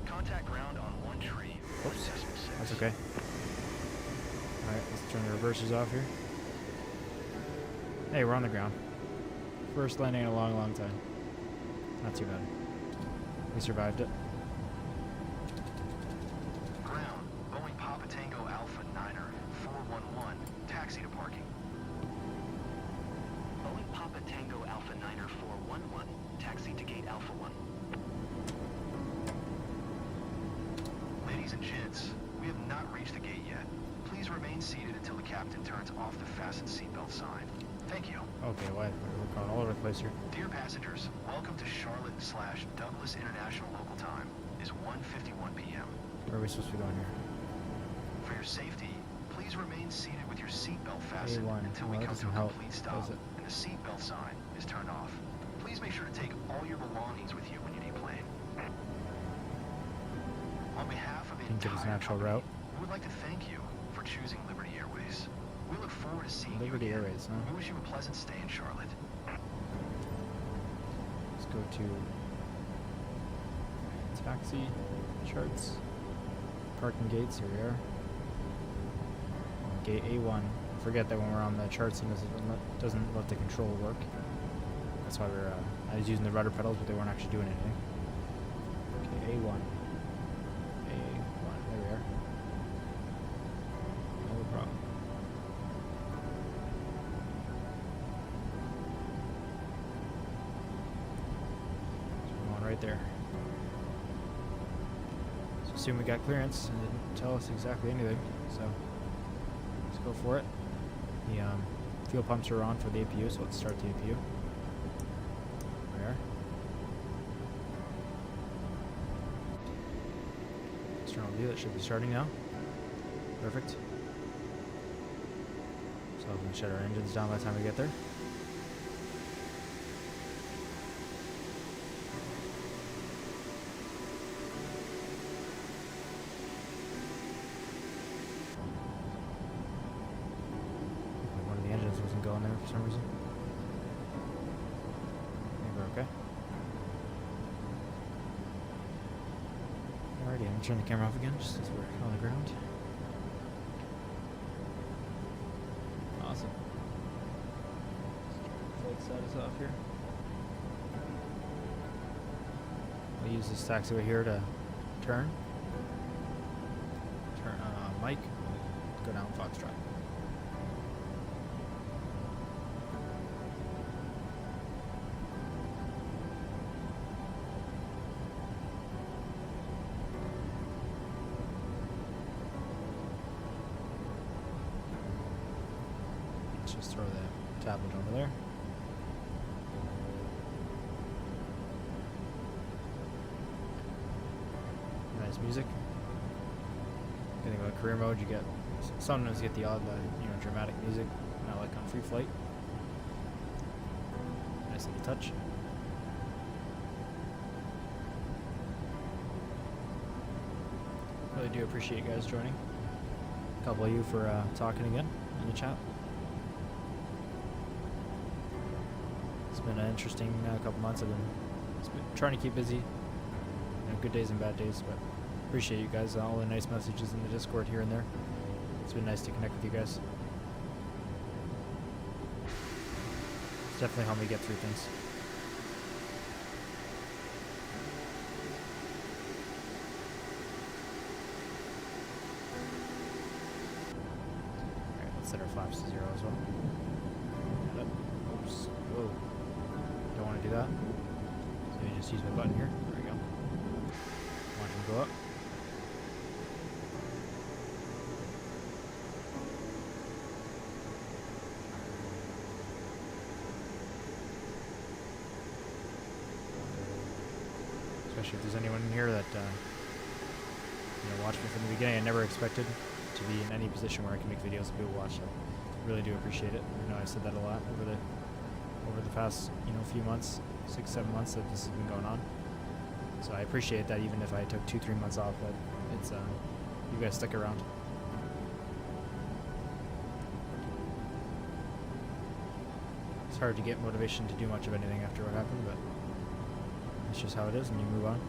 Contact ground on one tree. Oops, that's okay. Alright, let's turn the reversers off here. Hey, we're on the ground. First landing in a long, long time. Not too bad. We survived it. Ground, Boeing Papa Tango Alpha 9er 411, taxi to parking. Boeing Papa Tango Alpha 9er 411, taxi to gate Alpha 1. Ladies and gents, we have not reached the gate yet. Please remain seated until the captain turns off the fasten seatbelt sign. Thank you. Okay, what? We're going all over the place here. Dear passengers, welcome to Charlotte/Douglas International local time. Is 1:51 p.m. Where are we supposed to be going here? For your safety, please remain seated with your seatbelt fastened A1. until Well, we that come to doesn't a help, complete does stop it? and the seatbelt sign is turned off. Please make sure to take all your belongings with you when you deplane. On behalf of the Didn't give us an entire actual company, route. we would like to thank you for choosing Liberty Airways. We look forward to seeing Liberty you again. Airways, huh? We wish you a pleasant stay in Charlotte. Let's go to taxi charts. Parking gates, here we are. Gate A1. Forget that when we're on the charts and doesn't let the control work. That's why I was using the rudder pedals, but they weren't actually doing anything. Okay, A1. A1, there we are. No problem. So going right there. So assume we got clearance and didn't tell us exactly anything, so let's go for it. The fuel pumps are on for the APU, so let's start the APU. There. External view, that should be starting now. Perfect. So we can shut our engines down by the time we get there. One of the engines wasn't going there for some reason. Maybe we're okay. Alrighty, I'm gonna turn the camera off again just as we're on the ground. Awesome. Flight status off here. We'll use this taxiway here to turn. Turn Mike. Go down Foxtrot. Let's just throw the tablet over there. Nice music. Good thing about career mode, you get sometimes you get the odd, dramatic music, not like on free flight. Nice little touch. Really do appreciate you guys joining. A couple of you for talking again in the chat. It's been an interesting couple months. I've been trying to keep busy. Good days and bad days, but appreciate you guys. All the nice messages in the Discord here and there. It's been nice to connect with you guys. It's definitely helped me get through things. Alright, let's set our flaps to 0 as well. Oops. Whoa. Don't want to do that. So you just use my button here. There we go. Watch him go up. especially if there's anyone in here that watched me from the beginning. I never expected to be in any position where I can make videos and people watch. I really do appreciate it. I know I said that a lot over the past few months, 6-7 months that this has been going on. So I appreciate that, even if I took 2-3 months off, but it's you guys stick around. It's hard to get motivation to do much of anything after what happened, but it's just how it is, and you move on.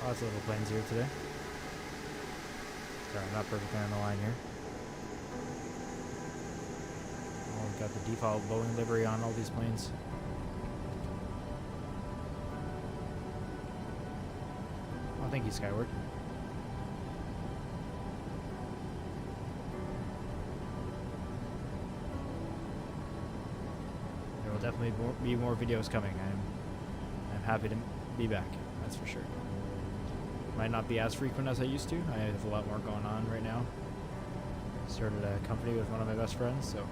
Lots of little planes here today. Sorry, I'm not perfectly on the line here. Oh, we've got the default Boeing livery on all these planes. Oh, thank you, Skyward. There will definitely be more videos coming. I'm happy to be back, that's for sure. Might not be as frequent as I used to. I have a lot more going on right now. Started a company with one of my best friends, so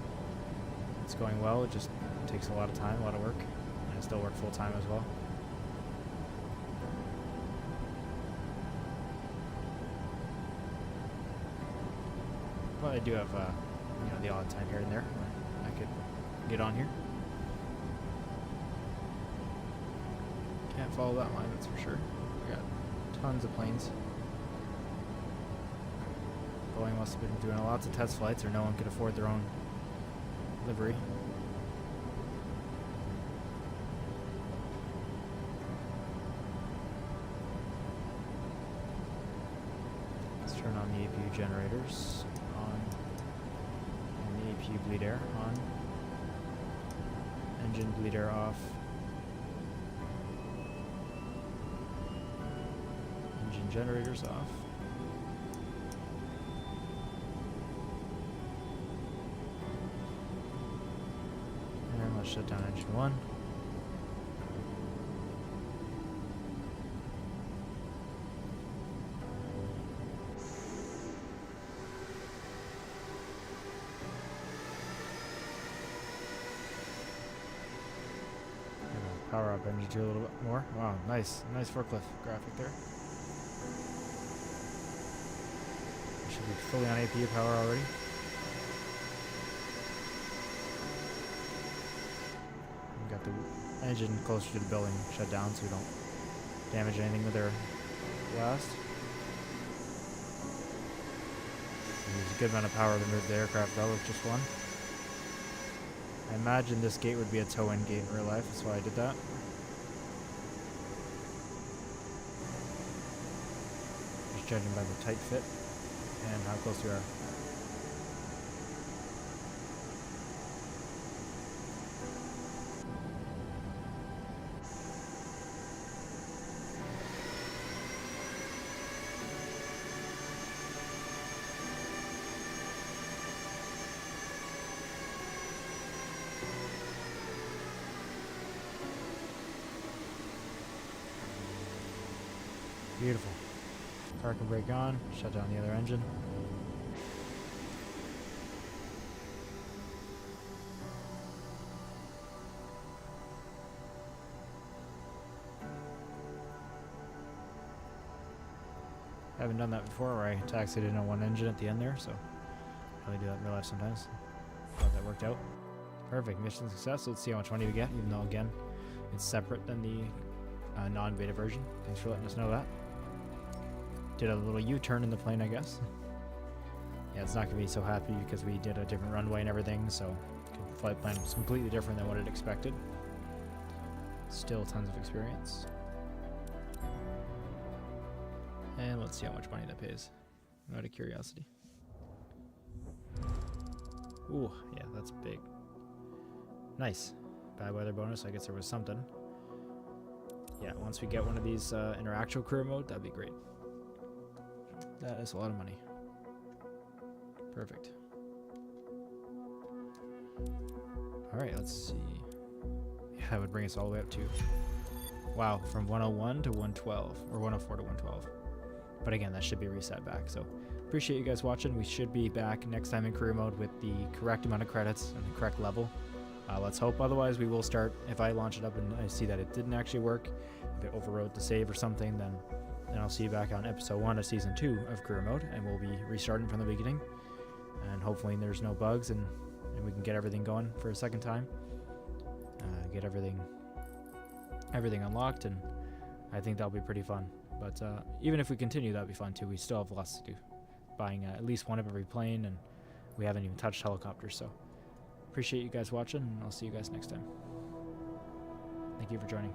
it's going well. It just takes a lot of time, a lot of work, and I still work full time as well. But I do have the odd time here and there where I could get on here. Can't follow that line, that's for sure. We got tons of planes. Boeing must have been doing lots of test flights, or no one could afford their own livery. Let's turn on the APU generators on, and the APU bleed air on. Engine bleed air off. Generators off. And let's shut down engine 1. And we'll power up engine 2 a little bit more. Wow, nice forklift graphic there. Should be fully on APU power already. We've got the engine closer to the building shut down so we don't damage anything with our blast. And there's a good amount of power to move the aircraft out with just one. I imagine this gate would be a tow-in gate in real life, that's why I did that. Just judging by the tight fit and how close we are. Beautiful. Parking brake on, shut down the other engine. I haven't done that before where I taxied in on one engine at the end there, so I really do that in real life sometimes. Glad that worked out. Perfect, mission success. Let's see how much money we get, even though again, it's separate than the non-beta version. Thanks for letting us know that. Did a little U-turn in the plane, I guess. Yeah, it's not going to be so happy because we did a different runway and everything, so the flight plan was completely different than what it expected. Still tons of experience. And let's see how much money that pays, out of curiosity. Ooh, yeah, that's big. Nice. Bad weather bonus, I guess there was something. Yeah, once we get one of these in our actual career mode, that'd be great. That is a lot of money. Perfect. Alright, let's see. Yeah, that would bring us all the way up to wow, from 101 to 112, or 104 to 112. But again, that should be reset back. So appreciate you guys watching. We should be back next time in career mode with the correct amount of credits and the correct level. Let's hope. Otherwise, we will start. If I launch it up and I see that it didn't actually work, if it overrode the save or something, then I'll see you back on episode 1 of season 2 of career mode, and we'll be restarting from the beginning. And hopefully there's no bugs, and we can get everything going for a second time. Get everything unlocked, and I think that'll be pretty fun. But even if we continue, that'd be fun too. We still have lots to do. Buying at least one of every plane, and we haven't even touched helicopters. So appreciate you guys watching, and I'll see you guys next time. Thank you for joining.